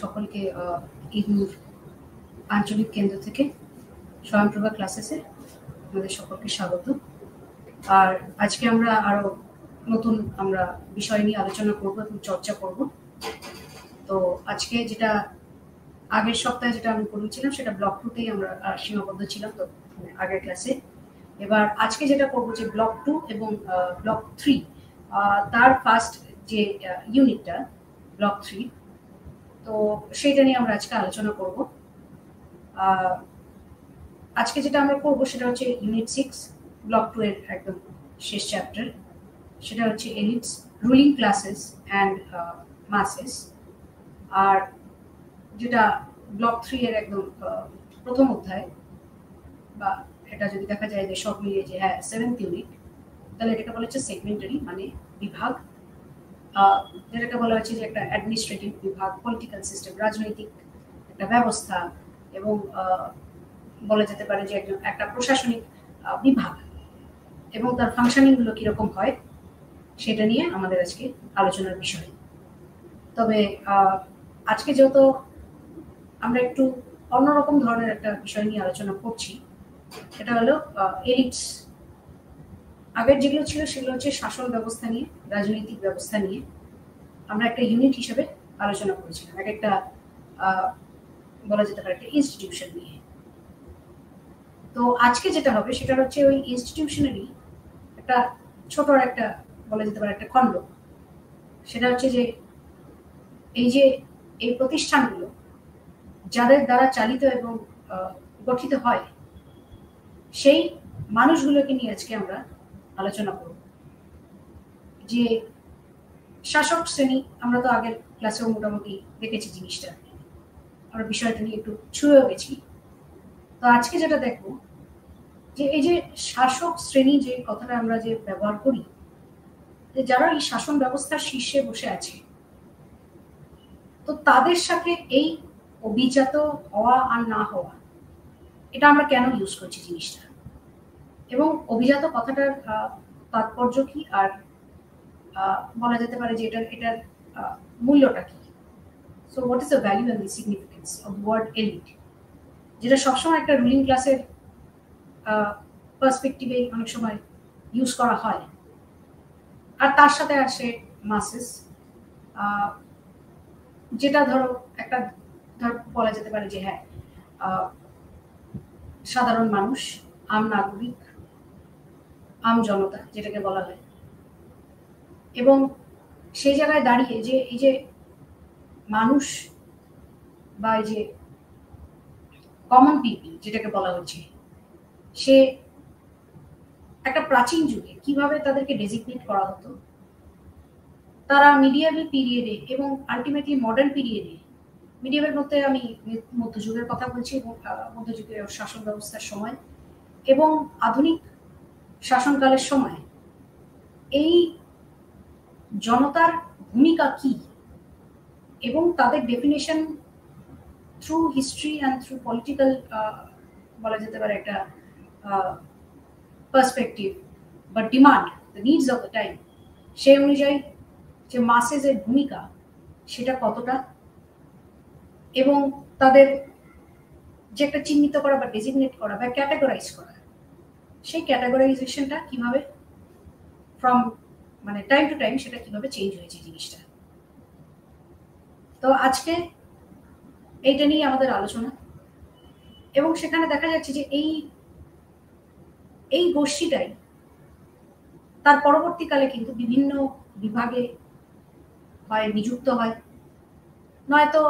সকলকে ইগনুর আঞ্চলিক কেন্দ্র থেকে স্বয়ংপ্রভা ক্লাসেসে আমাদের সকলকে স্বাগত। আর আজকে আমরা আরো নতুন বিষয় নিয়ে আলোচনা করব এবং চর্চা করব। তো আজকে যেটা আগের সপ্তাহে যেটা আমি করেছিলাম সেটা ব্লক 2 তেই আমরা সীমাবদ্ধ ছিলাম, তো আগের ক্লাসে। এবার আজকে যেটা করব যে ব্লক 2 এবং ব্লক 3 তার ফার্স্ট যে ইউনিটটা ব্লক 3, তো সেটা নিয়ে আমরা আজকে আলোচনা করব। আজকে যেটা আমরা করব সেটা হচ্ছে ইউনিট 6 ব্লক 2 এর একদম শেষ চ্যাপ্টার, সেটা হচ্ছে elites, ruling classes and masses. আর যেটা ব্লক 3 এর একদম প্রথম অধ্যায়, বা এটা যদি দেখা যায় যে সব মিলিয়ে যে 7th ইউনিট, তাহলে এটাকে বলা হচ্ছে সেগমেন্টারি, মানে বিভাগ। যেটাকে বলা হচ্ছে যে একটা অ্যাডমিনিস্ট্রেটিভ বিভাগ, পলিটিক্যাল সিস্টেম, রাজনৈতিক একটা ব্যবস্থা, এবং বলা যেতে পারে যে একটা প্রশাসনিক বিভাগ এবং তার ফাংশনিং গুলো কিরকম হয় সেটা নিয়ে আমাদের আজকে আলোচনার বিষয়। তবে আজকে যেহেতু আমরা একটু অন্যরকম ধরনের একটা বিষয় নিয়ে আলোচনা করছি, এটা হলো এলিটস। আগের যেগুলো ছিল সেগুলো হচ্ছে শাসন ব্যবস্থা নিয়ে, রাজনৈতিক ব্যবস্থা নিয়ে আমরা একটা ইউনিট হিসেবে আলোচনা করেছিলাম, একটা বলা যেতে পারে একটা ইনস্টিটিউশন নিয়ে। তো আজকে যেটা হবে সেটা হচ্ছে ওই ইনস্টিটিউশনেরই একটা ছোট একটা বলা যেতে পারে একটা খণ্ড। সেটা হচ্ছে যে এই প্রতিষ্ঠানগুলো যাদের দ্বারা চালিত এবং গঠিত হয় সেই মানুষগুলোকে নিয়ে আজকে আমরা আলোচনা করব। যে শাসক শ্রেণী, আমরা তো আগের ক্লাসেও মোটামুটি দেখেছি জিনিসটা, আমরা বিষয়টা নিয়ে একটু ছুঁয়েও গেছি। তো আজকে যেটা দেখবো যে এই যে শাসক শ্রেণী, যে কথাটা আমরা যে ব্যবহার করি, যে যারা এই শাসন ব্যবস্থার শীর্ষে বসে আছে, তো তাদের সাথে এই অভিজাত হওয়া আর না হওয়া, এটা আমরা কেন ইউজ করছি জিনিসটা, এবং অভিজাত কথাটার তাৎপর্য কি, আর বলা যেতে পারে যে এটার মূল্যটা কি। So what is the value and the significance of word elite, যেটা সবসময় একটা রুলিং ক্লাসের পার্সপেক্টিভে অনেক সময় ইউজ করা হয়। আর তার সাথে আসে মাসেস, যেটা ধরো একটা বলা যেতে পারে যে সাধারণ মানুষ, আম নাগরিক, আম জনতা যেটাকে বলা হয়। এবং সেই জায়গায় দাঁড়িয়ে যে এই যে মানুষ বা এই যে কমন পিপল যেটাকে বলা হচ্ছে, সে একটা প্রাচীন যুগে কিভাবে তাদেরকে ডেজিগনেট করা হতো, তারা মিডিয়াভেল পিরিয়ডে এবং আলটিমেটলি মডার্ন পিরিয়ডে, মিডিয়াভেল মধ্যে আমি মধ্যযুগের কথা বলছি, এবং মধ্যযুগের শাসন ব্যবস্থার সময় এবং আধুনিক শাসনকালের সময় এই জনতার ভূমিকা কি, এবং তাদের definition through history and through political বলা যেতে পারে একটা পার্সপেক্টিভ বা demand, the needs of the time, সেই অনুযায়ী যে মাসেসের ভূমিকা সেটা কতটা, এবং তাদের যে একটা চিহ্নিত করা বা ডেজিগনেট করা বা ক্যাটাগরাইজ করা, সেই ক্যাটাগরাইজেশনটা কিভাবে ফ্রম মানে টাইম টু টাইম সেটা কিভাবে চেঞ্জ হয়েছে জিনিসটা। তো আজকে এইটা নিয়ে আমাদের আলোচনা, এবং সেখানে দেখা যাচ্ছে যে এই গোষ্ঠীটাই তার পরবর্তীকালে কিন্তু বিভিন্ন বিভাগে হয় নিযুক্ত হয়, নয়তো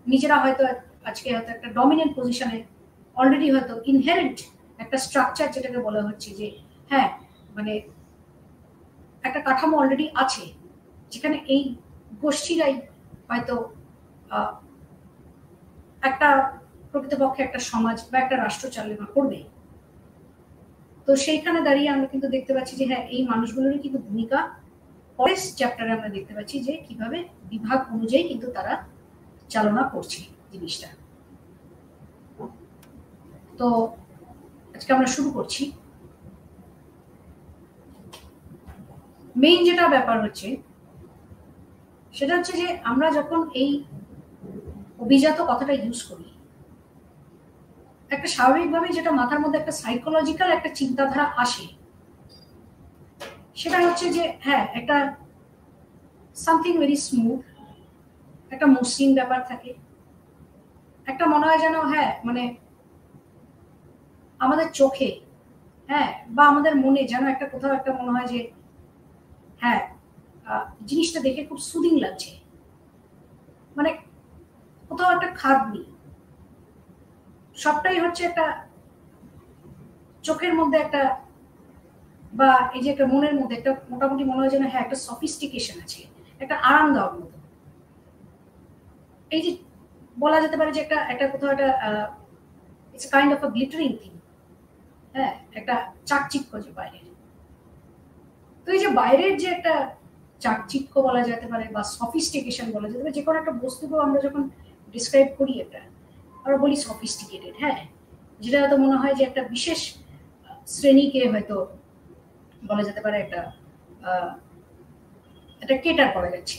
নিজেরা হয়তো আজকে হয়তো একটা ডমিনেন্ট পজিশনে অলরেডি হয়তো ইনহেরেন্ট একটা স্ট্রাকচার যেটাকে বলা হচ্ছে যে মানে একটা কাঠামো অলরেডি আছে, যেখানে এই গোষ্ঠীরাই হয়তো একটা প্রকৃতপক্ষে একটা সমাজ বা একটা রাষ্ট্র চালনা করবে। তো সেইখানে দাঁড়িয়ে আমরা কিন্তু দেখতে পাচ্ছি যে এই মানুষগুলোরই কিন্তু ভূমিকা পরের চ্যাপ্টারে আমরা দেখতে পাচ্ছি যে কিভাবে বিভাগ অনুযায়ী কিন্তু তারা চালনা করছে জিনিসটা। তো আজকে আমরা শুরু করছি। মেইন যেটা ব্যাপার হচ্ছে সেটা হচ্ছে যে আমরা যখন এই অভিজাত কথাটা ইউজ করি, একটা স্বাভাবিকভাবে যেটা মাথার মধ্যে একটা সাইকোলজিক্যাল একটা চিন্তাধারা আসে, সেটা হচ্ছে যে হ্যাঁ একটা সামথিং ভেরি স্মুথ, একটা মসৃণ ব্যাপার থাকে, একটা মনে হয় যেন হ্যাঁ মানে আমাদের চোখে হ্যাঁ বা আমাদের মনে যেন একটা কোথাও একটা মনে হয় যে হ্যাঁ জিনিসটা দেখে খুব সুদিং লাগছে, মানে কোথাও একটা খাদ নেই, সবটাই হচ্ছে একটা চোখের মধ্যে একটা বা এই যে একটা মনের মধ্যে একটা মোটামুটি মনে হয় যেন হ্যাঁ একটা সফিস্টিকেশন আছে, একটা আরাম দেওয়ার মতো। এই যে বলা যেতে পারে যে একটা একটা কোথাও একটা it's kind of a glittering thing, হ্যাঁ একটা চাকচিক্য যে বাইরের। তো এই যে বাইরের যে একটা চাকচিক্য বলা যেতে পারে বা সফিস্টিকেশন বলা যেতে পারে, যে কোনো একটা বস্তুকে আমরা যখন ডিসক্রাইব করি একটা আমরা বলি সফিস্টিকেটেড, হ্যাঁ যেটা হয়তো মনে হয় যে একটা বিশেষ শ্রেণীকে হয়তো বলা যেতে পারে একটা এটা কেটার করা যাচ্ছে,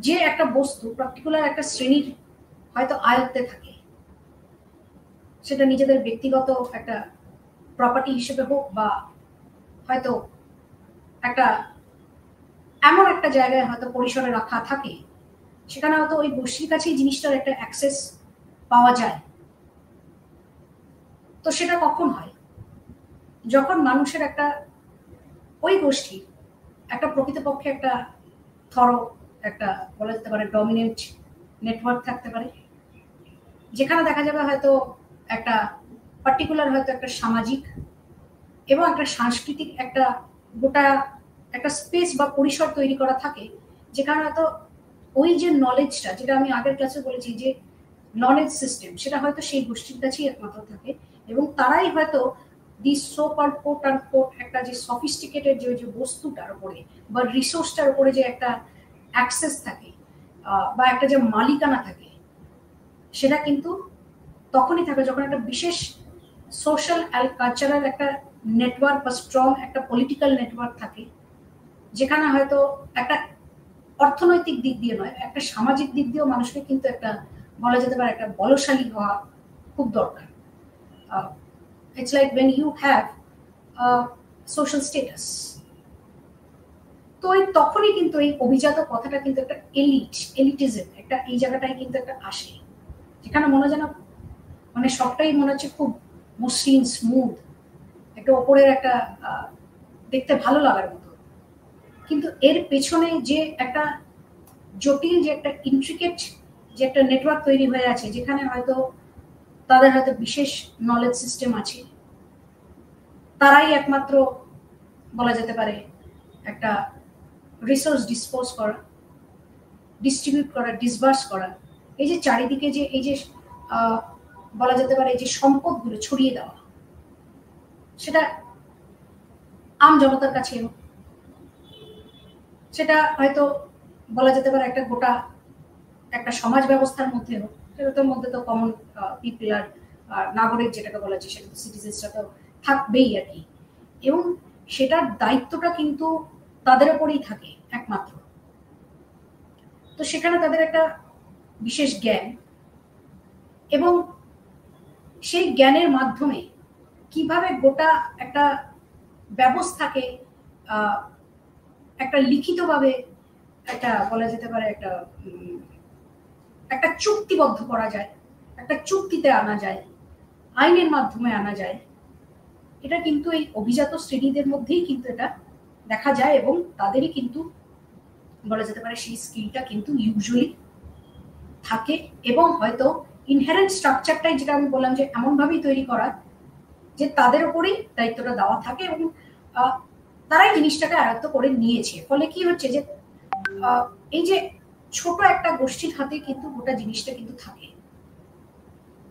যে একটা বস্তু পার্টিকুলার একটা শ্রেণীর হয়তো আয়ত্তে থাকে, সেটা নিজেদের ব্যক্তিগত একটা প্রপার্টি হিসেবে হোক বা হয়তো একটা এমন একটা জায়গায় হয়তো পরিসরে রাখা থাকে, সেখানে হয়তো ওই গোষ্ঠীর কাছেই জিনিসটার একটা অ্যাক্সেস পাওয়া যায়। তো সেটা কখন হয়, যখন মানুষের একটা ওই গোষ্ঠীর একটা প্রকৃতপক্ষে একটা থর একটা বলা যেতে পারে ডমিনেন্ট নেটওয়ার্ক থাকতে পারে, যেখানে দেখা যাবে হয়তো একটা পার্টিকুলার হয়তো একটা সামাজিক এবং একটা সাংস্কৃতিক একটা গোটা একটা স্পেস বা পরিসর তৈরি করা থাকে, যেখানে হয়তো ওই যে নলেজটা যেটা আমি আগের ক্লাসে বলেছি যে নলেজ সিস্টেম, সেটা হয়তো সেই গোষ্ঠীর কাছেই একমাত্র থাকে, এবং তারাই হয়তো the so called quote and quote একটা যে সফিস্টিকেটেড যে বস্তুটার উপরে বা রিসোর্সটার উপরে যে একটা অ্যাক্সেস থাকে বা একটা যে মালিকানা থাকে, সেটা কিন্তু তখনই থাকে যখন একটা বিশেষ সোশ্যাল অ্যান্ড কালচারাল একটা নেটওয়ার্ক বা স্ট্রং একটা পলিটিক্যাল নেটওয়ার্ক থাকে, যেখানে হয়তো একটা অর্থনৈতিক দিক দিয়ে নয় একটা সামাজিক দিক দিয়েও মানুষকে কিন্তু একটা বলা যেতে পারে একটা বলশালী হওয়া খুব দরকার। It's like when you have social status. তো এই তখনই কিন্তু এই অভিজাত কথাটা কিন্তু একটা এলিটিজম একটা এই জায়গাটায় কিন্তু একটা আসে, যেখানে মনে যেন মানে সবটাই মনে হচ্ছে খুব মসৃণ স্মুথ, একটা ওপরের একটা দেখতে ভালো লাগার মতো, কিন্তু এর পেছনে যে একটা জটিল যে একটা ইন্ট্রিকেট যে একটা নেটওয়ার্ক তৈরি হয়ে আছে, যেখানে হয়তো তাদের হয়তো বিশেষ নলেজ সিস্টেম আছে, তারাই একমাত্র বলা যেতে পারে একটা রিসোর্স ডিসপোজ করা, ডিস্ট্রিবিউট করা, ডিসবার্স করা, এই যে চারিদিকে যে এই যে বলা যেতে পারে যে সম্পদগুলো ছড়িয়ে দেওয়া, সেটা আম জনতার কাছে সেটা হয়তো বলা যেতে পারে একটা গোটা একটা সমাজ ব্যবস্থার মধ্যেও, সেটার মধ্যে তো কমন পিপল আর নাগরিক যেটাকে বলা যায় সেটা সিটিজেন্সরা তো থাকবেই আর কি, এবং সেটার দায়িত্বটা কিন্তু তাদের উপরেই থাকে একমাত্র। তো সেখানে তাদের একটা বিশেষ জ্ঞান, এবং সেই জ্ঞানের মাধ্যমে কিভাবে গোটা একটা ব্যবস্থাকে একটা লিখিতভাবে একটা বলা যেতে পারে একটা একটা চুক্তিবদ্ধ করা যায়, একটা চুক্তিতে আনা যায়, আইনের মাধ্যমে আনা যায়, এটা কিন্তু এই অভিজাত শ্রেণীদের মধ্যেই কিন্তু এটা দেখা যায়, এবং তাদেরই কিন্তু বলা যেতে পারে সেই স্কিলটা কিন্তু ইউজুয়ালি থাকে, এবং হয়তো ইনহেরেন্ট স্ট্রাকচারটাই যেটা আমি বললাম যে এমন ভাবেই তৈরি করা যে তাদের উপরেই দায়িত্বটা দেওয়া থাকে, এবং তারাই জিনিসটাকে আয়ত্ত করে নিয়েছে। ফলে কি হচ্ছে যে এই যে ছোট একটা গোষ্ঠীর হাতে কিন্তু গোটা জিনিসটা কিন্তু থাকে,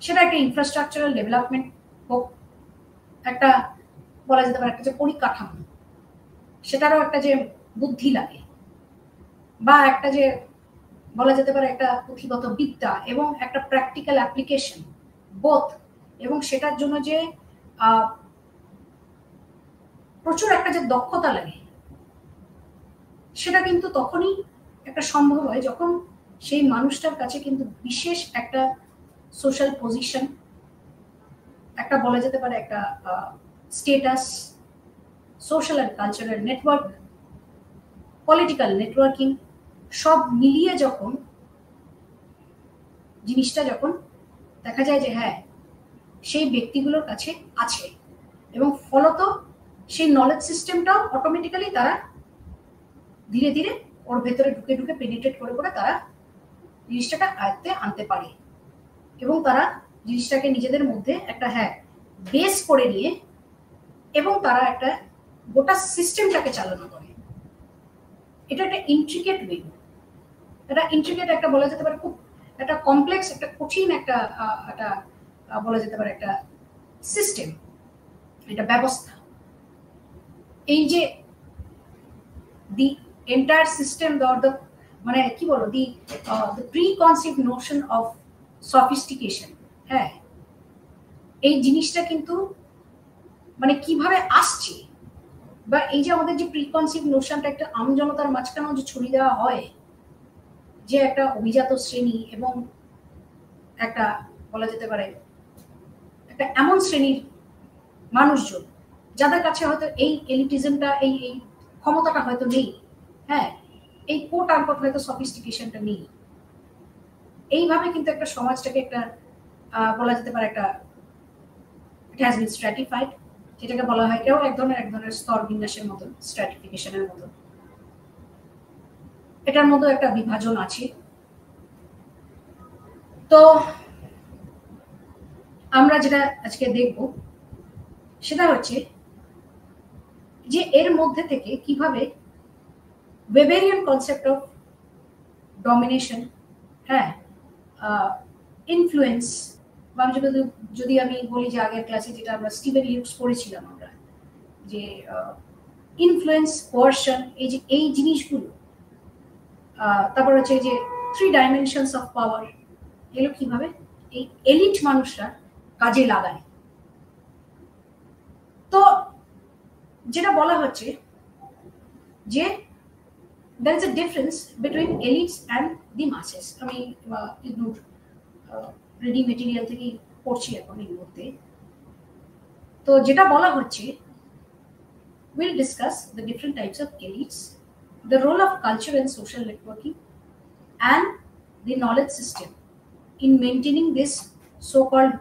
সেটা একটা ইনফ্রাস্ট্রাকচারাল ডেভেলপমেন্ট হোক, একটা বলা যেতে পারে একটা যে পরিকাঠামো, সেটারও একটা যে বুদ্ধি লাগে, বা একটা যে বলা যেতে পারে একটা পুঁথিগত বিদ্যা এবং একটা প্র্যাকটিক্যাল অ্যাপ্লিকেশন বোথ, এবং সেটার জন্য যে প্রচুর একটা যে দক্ষতা লাগে, সেটা কিন্তু তখনই একটা সম্ভব হয় যখন সেই মানুষটার কাছে কিন্তু বিশেষ একটা সোশ্যাল পজিশন, একটা বলা যেতে পারে একটা status, social and cultural network, political networking সব মিলিয়ে যখন জিনিসটা যখন দেখা যায় যে হ্যাঁ সেই ব্যক্তিগুলোর কাছে আছে, এবং ফলত সেই নলেজ সিস্টেমটাও অটোমেটিক্যালি তারা ধীরে ধীরে ওর ভেতরে ঢুকে ঢুকে পেনিট্রেট করে করে তারা জিনিসটাকে আয়ত্তে আনতে পারে, এবং তারা জিনিসটাকে নিজেদের মধ্যে একটা হ্যাঁ বেস করে নিয়ে এবং তারা একটা গোটা সিস্টেমটাকে চালনা করে। এটা একটা ইন্ট্রিকেট ওয়ে, এটা ইন্ট্রিকেট একটা বলা যেতে পারে খুব একটা কমপ্লেক্স, একটা কঠিন একটা একটা বলা যেতে পারে একটা সিস্টেম, এটা ব্যবস্থা। এই যে দি এন্টায়ার সিস্টেম দ্য মানে কি বলো দি প্রিকনসিভ নোশন অফ সফিস্টিকেশন, হ্যাঁ এই জিনিসটা কিন্তু মানে কিভাবে আসছে, বা এই যে আমাদের যে প্রিকনসিভ নোশনটা একটা আমজনতার মাঝখানেও যে ছড়িয়ে দেওয়া হয় যে একটা অভিজাত শ্রেণী এবং একটা বলা যেতে পারে একটা এমন শ্রেণীর মানুষজন যাদের কাছে হয়তো এই এলিটিজমটা এই এই ক্ষমতাটা হয়তো নেই, হ্যাঁ এই কোট আনকোট হয়তো সফিস্টিকেশনটা নেই, এইভাবে কিন্তু একটা সমাজটাকে একটা বলা যেতে পারে একটা ইট হ্যাজ বিন স্ট্র্যাটিফাইড, যেটাকে বলা হয় এটাও এক ধরনের স্তর বিন্যাসের মতো, স্ট্র্যাটিফিকেশনের মতো, এটার মতো একটা বিভাজন আছে। তো আমরা যেটা আজকে দেখব সেটা হচ্ছে যে এর মধ্যে থেকে কিভাবে ওয়েবেরিয়ান কনসেপ্ট অফ ডমিনেশন, হ্যাঁ ইনফ্লুয়েন্স, বা যদি আমি বলি যে আগের ক্লাসে যেটা আমরা স্টিভেন হিউজ পড়েছিলাম আমরা, যে ইনফ্লুয়েন্স, কোয়ারশন, এই যে এই জিনিসগুলো, তারপর হচ্ছে যে 3 ডাইমেনশনস অফ পাওয়ার, এগুলো কিভাবে এই এলিট মানুষরা কাজে লাগায়। তো যেটা বলা হচ্ছে যে there is a difference between elites and the masses, আমি ইগনোর রিডিং মেটেরিয়াল থেকে পড়ছি এখন এই মুহূর্তে। তো যেটা বলা হচ্ছে we'll discuss the different types of elites, the role of culture and social networking, and the knowledge system in maintaining this so called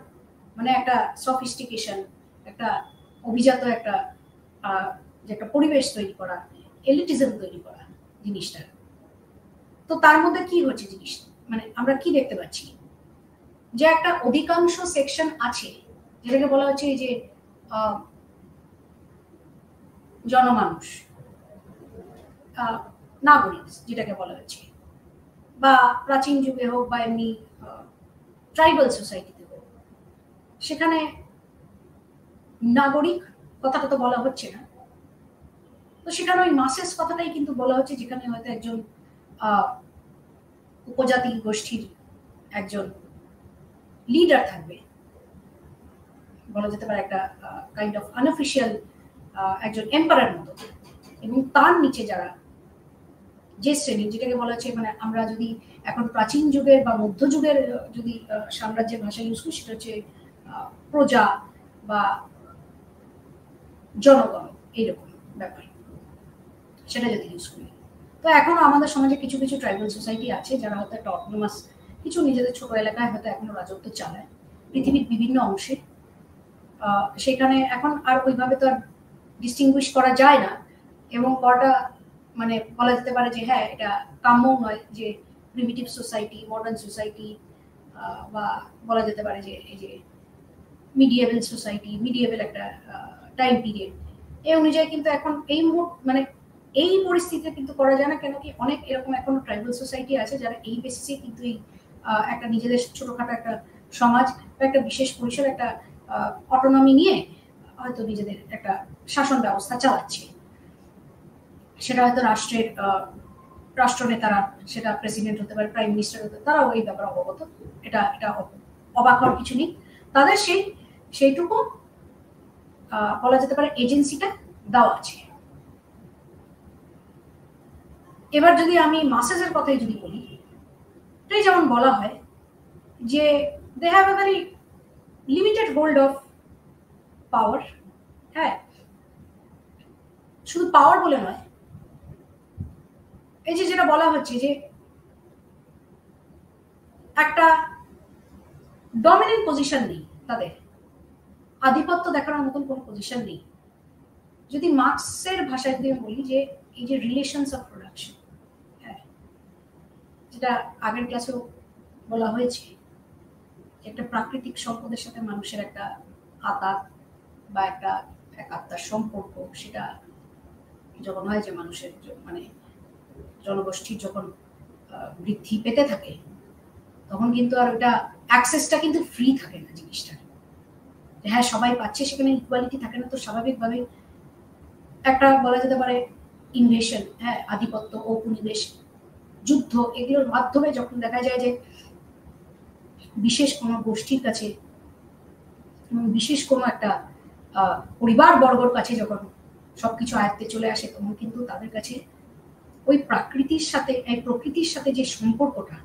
মানে একটা সফিস্টিকেশন, একটা অভিজাত একটা যে একটা পরিবেশ তৈরি করা, এলিটিজম তৈরি করা জিনিসটা। তো তার মধ্যে কি হচ্ছে জিনিস, মানে আমরা কি দেখতে পাচ্ছি যে একটা অধিকাংশ সেকশন আছে যেটাকে বলা হচ্ছে এই যে জনমানুষ, নাগরিক যেটাকে বলা হচ্ছে, বা প্রাচীন যুগে হোক বা এমনি ট্রাইবাল সোসাইটিতে হোক, সেখানে নাগরিক কথাটা তো বলা হচ্ছে না, তো সেখানে ওই মাসেস কথাটাই কিন্তু বলা হচ্ছে, যেখানে হয়তো একজন উপজাতি গোষ্ঠীর একজন লিডার থাকবে, বলা যেতে পারে একটা কাইন্ড অফ আনঅফিশিয়াল একজন এম্পারার মতো, এবং তার নিচে যারা যে শ্রেণী, যেটাকে বলা হচ্ছে মানে আমরা যদি এখন প্রাচীন যুগের বা মধ্যযুগের যদি সাম্রাজ্যের ভাষা ইউজ করি সেটা হচ্ছে প্রজা বা জনগণ, এইরকম ব্যাপার সেটা যদি ইউজ করি। তো এখনো আমাদের সমাজে কিছু কিছু ট্রাইবাল সোসাইটি আছে যারা হয়তো একটা অটোনমাস কিছু নিজেদের ছোট এলাকায় হয়তো এখনো রাজত্ব চালায় পৃথিবীর বিভিন্ন অংশে। সেখানে এখন আর ওইভাবে তো আর ডিস্টিংগুইশ করা যায় না, এবং কটা মানে বলা যেতে পারে যে হ্যাঁ এটা কাম্যও নয় যে প্রিমিটিভ সোসাইটি, মডার্ন সোসাইটি, বা বলা যেতে পারে যে এই যে মিডিয়েবল সোসাইটি, মিডিয়েবল একটা টাইম পিরিয়ড, এই অনুযায়ী কিন্তু এখন এই মানে এই পরিস্থিতিতে কিন্তু করা যায় না। কেন কি অনেক এরকম এখন ট্রাইবাল সোসাইটি আছে যারা এই বেসিসে কিন্তু এই একটা নিজেদের ছোটখাটো একটা সমাজ বা একটা বিশেষ পরিসর একটা অটোনমি নিয়ে হয়তো নিজেদের একটা শাসন ব্যবস্থা চালাচ্ছে। সেটা হয়তো রাষ্ট্রের রাষ্ট্রনেতারা, সেটা প্রেসিডেন্ট হতে পারে, প্রাইম মিনিস্টার হতে, তারাও এই ব্যাপারে অবগত, এটা এটা অবাক হওয়ার কিছু নেই। তাদের সেইটুকু বলা যেতে পারে এজেন্সিটা দেওয়া আছে। এবার যদি আমি মাসেসের কথাই যদি বলি, এটাই যেমন বলা হয় যে they have a very limited hold of power. হ্যাঁ, শুধু পাওয়ার বলে নয়, এই যে যেটা বলা হচ্ছে যে একটা ডমিনেন্ট পজিশন নেই, তাদের আধিপত্য দেখানোর মতন কোনো পজিশন নেই। যদি মার্কসের ভাষায় যদি আমি বলি যে এই যে রিলেশনস অফ প্রোডাকশন, হ্যাঁ, যেটা আগের ক্লাসেও বলা হয়েছে, একটা প্রাকৃতিক সম্পদের সাথে মানুষের একটা আতাত বা একটা আত্মার সম্পর্ক, সেটা যখন হয় যে মানুষের মানে জনগোষ্ঠীর যখন বৃদ্ধি পেতে থাকে, তখন কিন্তু আর ওটা অ্যাক্সেসটা কিন্তু ফ্রি থাকে না জিনিসটা। হ্যাঁ, সবাই পাচ্ছে, সেখানে ইকুয়ালিটি থাকে না। তো স্বাভাবিকভাবে একটা বলা যেতে পারে ইনভেশন, হ্যাঁ, আধিপত্য, ঔপনিবেশ, যুদ্ধ, এগুলোর মাধ্যমে যখন দেখা যায় যে বিশেষ কোনো গোষ্ঠীর কাছে, বিশেষ কোনো একটা পরিবার বর্গর কাছে যখন সবকিছু আয়ত্তে চলে আসে, তখন কিন্তু তাদের কাছে ওই প্রকৃতির সাথে যে সম্পর্কটা,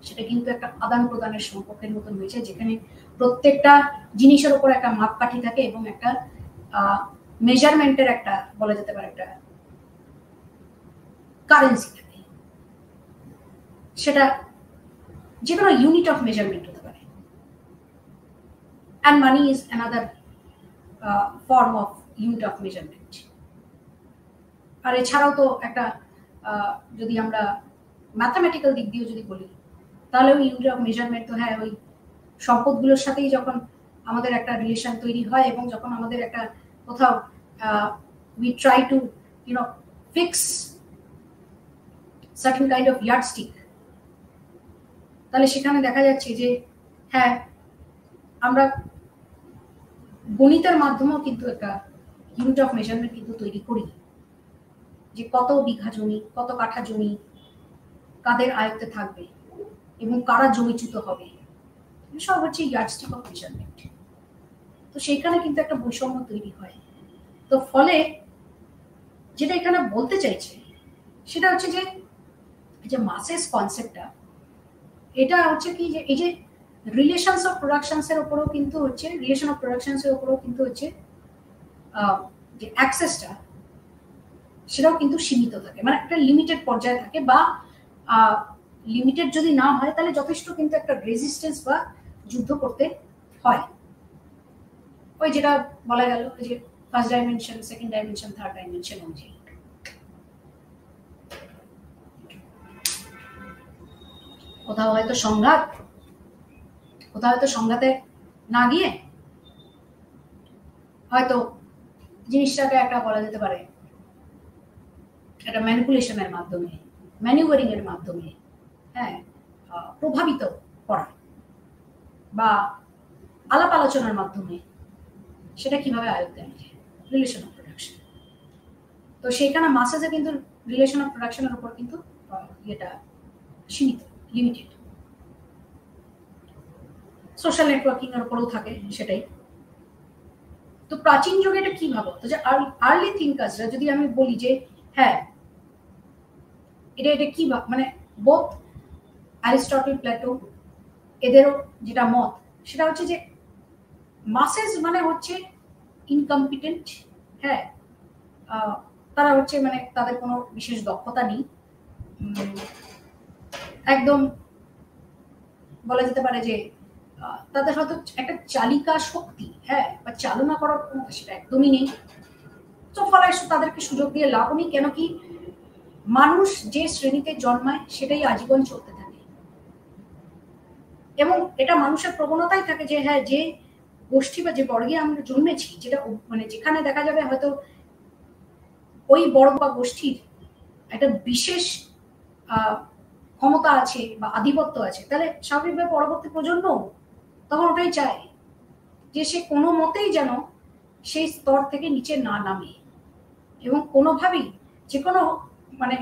সেটা কিন্তু একটা আদান প্রদানের সম্পর্কের মতন হয়েছে, যেখানে প্রত্যেকটা জিনিসের উপর একটা মাপকাঠি থাকে এবং একটা মেজারমেন্টের একটা বলা যেতে পারে একটা কারেন্সি থাকে। সেটা যে কোনো ইউনিট অফ মেজারমেন্ট হতে পারে। And money is another form of unit of measurement. আর এছাড়াও তো একটা যদি আমরা ম্যাথামেটিক্যাল দিক দিয়ে যদি বলি, তাহলে ওই ইউনিট অফ মেজারমেন্ট তো হ্যাঁ, ওই সম্পদগুলোর সাথেই যখন আমাদের একটা রিলেশন তৈরি হয় এবং যখন আমাদের একটা কোথাও we try to fix certain kind of yardstick, তাহলে সেখানে দেখা যাচ্ছে যে হ্যাঁ, আমরা গণিতের মাধ্যমেও কিন্তু একটা ইউনিট অফ মেজারমেন্ট কিন্তু তৈরি করি, যে কত বিঘা জমি, কত কাঠা জমি কাদের আয়ত্তে থাকবে এবং কারা জমিচ্যুত হবে, সব হচ্ছে ইয়ার্ডস্টিক অফ মেজারমেন্ট। তো সেইখানে কিন্তু একটা বৈষম্য তৈরি হয়। তো ফলে যেটা এখানে বলতে চাইছে সেটা হচ্ছে যে মাসেস কনসেপ্টটা, এটা হচ্ছে কি যে এই যে রিলেশনস অফ প্রোডাকশনস এর উপরও কিন্তু হচ্ছে, রিলেশন অফ প্রোডাকশনস এর উপরও কিন্তু হচ্ছে যে অ্যাক্সেসটা, সেটাও কিন্তু সীমিত থাকে, মানে একটা লিমিটেড পর্যায়ে থাকে, বা লিমিটেড যদি না হয় তাহলে যথেষ্ট কিন্তু একটা রেজিস্ট্যান্স বা যুদ্ধ করতে হয়। ওই যেটা বলা গেল যে first dimension, second dimension, third dimension অনুযায়ী। কোথাও হয়তো সংঘাত, কোথাও হয়তো সংঘাতে না গিয়ে হয়তো জিনিসটাকে একটা বলা যেতে পারে একটা ম্যানিপুলেশনের মাধ্যমে, ম্যানিউভারিং এর মাধ্যমে, হ্যাঁ, প্রভাবিত করা বা আলাপ আলোচনার মাধ্যমে সেটা কিভাবে আয়ত্তে আনে, রিলেশন অফ প্রোডাকশন। তো সেইখানে মাসেসে কিন্তু রিলেশন অফ প্রোডাকশনের উপর কিন্তু এটা সীমিত, লিমিটেড। সোশ্যাল নেটওয়ার্কিং এর উপরও থাকে সেটাই। তো প্রাচীন যুগে এটা কি ভাবো, তো যে আর্লি থিঙ্কার্সরা, যদি আমি বলি যে হ্যাঁ এটা কি মানে বোথ অ্যারিস্টটল, প্লেটো, এদেরও যেটা মত, সেটা হচ্ছে যে মাসেস মানে হচ্ছে ইনকম্পিটেন্ট, হ্যাঁ, তারা হচ্ছে মানে তাদের কোনো বিশেষ দক্ষতা নেই, একদম বলা যেতে পারে যে তাদের হয়তো একটা চালিকা শক্তি, হ্যাঁ, বা চালনা করার ক্ষমতা সেটা একদমই নেই। তো ফলে তাদেরকে সুযোগ দিয়ে লাভ নেই, কেন কি মানুষ যে শ্রেণীতে জন্মায় সেটাই আজীবন চলতে থাকে, এবং এটা মানুষের প্রবণতাই থাকে যে হ্যাঁ, যে গোষ্ঠী বা যে বর্গে আমরা জন্মেছি, যেটা মানে যেখানে দেখা যাবে হয়তো ওই বর্গ বা গোষ্ঠীর একটা বিশেষ ক্ষমতা আছে বা আধিপত্য আছে, তাহলে স্বাভাবিকভাবে পরবর্তী প্রজন্ম তখন ওটাই চায় যে সে কোনো মতেই যেন সেই স্তর থেকে নিচে না নামে, এবং কোনোভাবেই যে কোনো মানে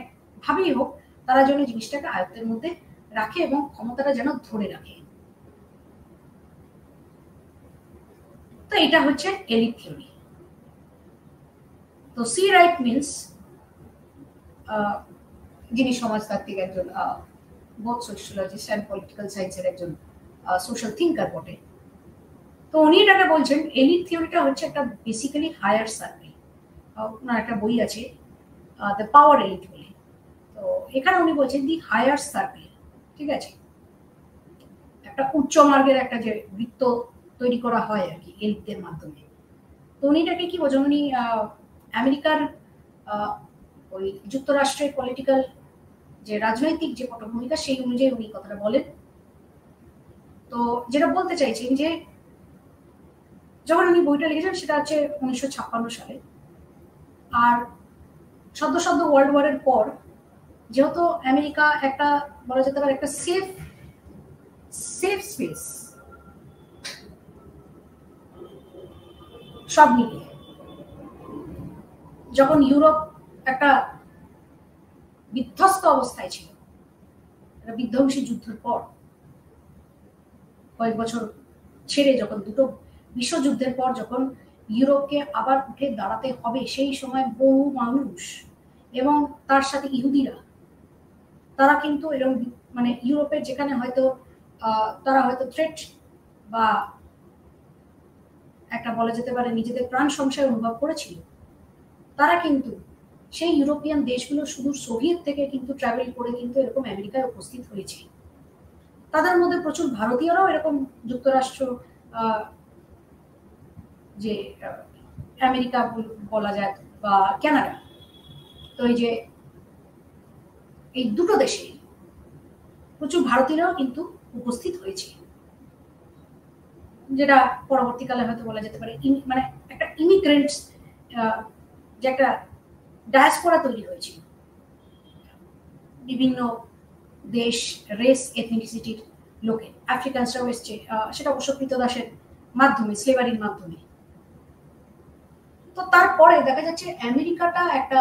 ভাবেই হোক তারা যেন জিনিসটাকে আয়ত্তের মধ্যে রাখে এবং ক্ষমতাটা যেন ধরে রাখে। তো এটা হচ্ছে এলিট থিওরি। তো সি রাইট মিন্স যিনি সমাজতাত্ত্বিক একজন বোথ সোশিওলজিস্ট অ্যান্ড পলিটিক্যাল সায়েন্সের একজন সোশ্যাল থিঙ্কার বটে। তো উনি এটাকে বলছেন এলিট থিওরিটা হচ্ছে একটা বেসিক্যালি হায়ার সার্কেল। ওনার একটা বই আছে দ্য পাওয়ার এলিট বলে। তো এখানে উনি বলছেন দি হায়ার সার্কেল, ঠিক আছে, একটা উচ্চ মার্গের একটা যে বৃত্ত তৈরি করা হয় আর কি এলিটদের মাধ্যমে। তো উনি এটাকে কি বোঝেন, উনি আমেরিকার ওই যুক্তরাষ্ট্রের পলিটিক্যাল যে রাজনৈতিক যে পটভূমিকা সেই অনুযায়ী উনি কথাটা বলেন। তো যেটা বলতে চাইছেন যে যখন উনি বইটা লিখেছেন সেটা হচ্ছে 1956 সালে, আর সদ্য ওয়ার্ল্ড ওয়ারের পর যেহেতু আমেরিকা একটা বলা যেতে পারে একটা সেফ স্পেস সব মিলিয়ে, যখন ইউরোপ একটা বিধ্বস্ত অবস্থায় ছিল বিধ্বংসী যুদ্ধের পর, কয়েক বছর ছেড়ে যখন দুটো বিশ্বযুদ্ধের পর যখন ইউরোপকে আবার উঠে দাঁড়াতে হবে, সেই সময় বহু মানুষ এবং তার সাথে ইহুদিরা তারা কিন্তু এরকম মানে ইউরোপের যেখানে হয়তো তারা হয়তো থ্রেট বা একটা বলা যেতে পারে নিজেদের প্রাণ সংশয় অনুভব করেছিল, তারা কিন্তু সেই ইউরোপিয়ান দেশগুলো শুধু সোভিয়েত থেকে কিন্তু ট্রাভেল করে কিন্তু এরকম আমেরিকায় উপস্থিত হয়েছে। তাদের মধ্যে প্রচুর ভারতীয়রাও এরকম যুক্তরাষ্ট্র যে আমেরিকা বলা যায় বা কানাডা, তো এই যে এই দুটো দেশে প্রচুর ভারতীয়রাও কিন্তু উপস্থিত হয়েছে, যেটা পরবর্তীকালে হয়তো বলা যেতে পারে মানে একটা ইমিগ্রেন্টস যে একটা ডায়াসপোরা তৈরি হয়েছিল বিভিন্ন দেশ, রেস, এথনিসিটির লোকে। আফ্রিকানসরাও এসছে, সেটা অবশ্য কৃতদাসের মাধ্যমে, স্লেভারির মাধ্যমে। তো তারপরে দেখা যাচ্ছে আমেরিকাটা একটা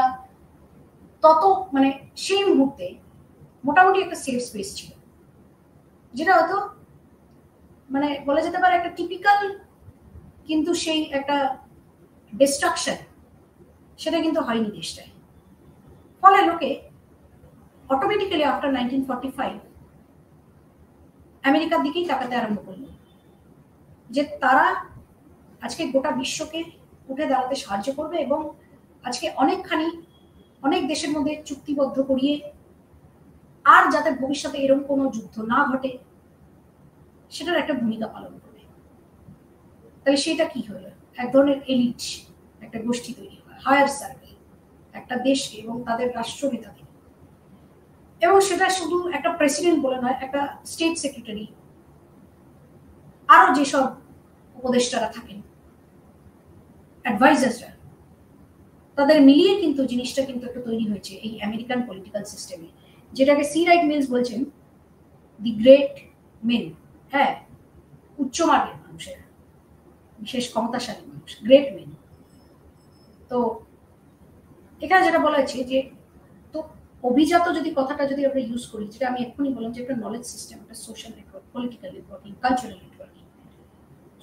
তত মানে সেই মুহূর্তে মোটামুটি একটা সেফ স্পেস ছিল, যেটা হয়তো মানে বলা যেতে পারে একটা টিপিক্যাল, কিন্তু সেই একটা ডিস্ট্রাকশন সেটা কিন্তু হয়নি দেশটায়। ফলে লোকে অটোমেটিক্যালি আফটার 1945 আমেরিকার দিকেই তাকাতে আরম্ভ করলো, যে তারা আজকে গোটা বিশ্বকে উঠে দাঁড়াতে সাহায্য করবে এবং আজকে অনেক দেশের মধ্যে চুক্তিবদ্ধ করিয়ে আর যাতে ভবিষ্যতে এরকম কোনো যুদ্ধ না ঘটে সেটার একটা ভূমিকা পালন করবে। তাহলে সেটা কি হলো, এক ধরনের এলিট একটা গোষ্ঠী তৈরি হয়, হায়ার সার্কেল, একটা দেশকে এবং তাদের রাষ্ট্রনেতাকে। এবং সেটা শুধু একটা প্রেসিডেন্ট বলে নয়, একটা স্টেট সেক্রেটারি, আরো যেসব উপদেষ্টারা থাকেন, অ্যাডভাইজাররা, তাদের মিলিয়ে কিন্তু জিনিসটা কিন্তু একটা তৈরি হয়েছে এই আমেরিকান পলিটিক্যাল সিস্টেমে, যেটাকে সি রাইট মিলস বলছেন দি গ্রেট মেন। হ্যাঁ, উচ্চমার্গের মানুষের, বিশেষ ক্ষমতাশালী মানুষ, গ্রেট মেন। তো এখানে যেটা বলা হয়েছে যে তো অভিজাত যদি কথাটা যদি আমরা ইউজ করি, যেটা আমি এক্ষুনি বললাম যে একটা নলেজ সিস্টেম, একটা social network, political networking, cultural networking,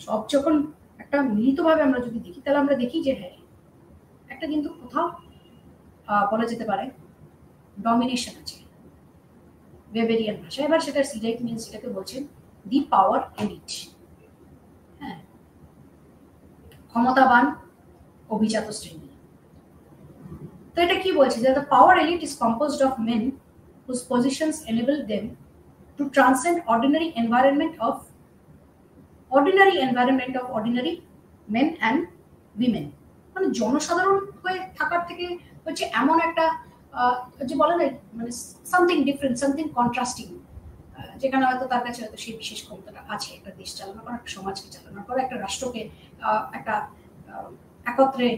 সব যখন একটা মিলিতভাবে আমরা যদি দেখি, তাহলে আমরা দেখি যে হ্যাঁ একটা কিন্তু কোথাও বলা যেতে পারে ডমিনেশন আছে ওয়েবেরিয়ান ভাষা। এবার সেটা সি রাইট মিলস যেটাকে বলছেন দি পাওয়ার এলিট। হ্যাঁ, ক্ষমতাবান অভিজাত শ্রেণী। তো এটা কি বলছে যে the power elite is composed of men whose positions enable them to transcend ordinary environment of ordinary men and women। মানে জনসাধারণ হয়ে থাকার থেকে হচ্ছে এমন একটা যে বলে না মানে সামথিং ডিফারেন্ট, সামথিং কন্ট্রাস্টিং, যেখানে হয়তো তার কাছে হয়তো সেই বিশেষ ক্ষমতাটা আছে একটা দেশ চালানো করা, একটা সমাজকে চালানো করা, একটা রাষ্ট্রকে একটা একত্রে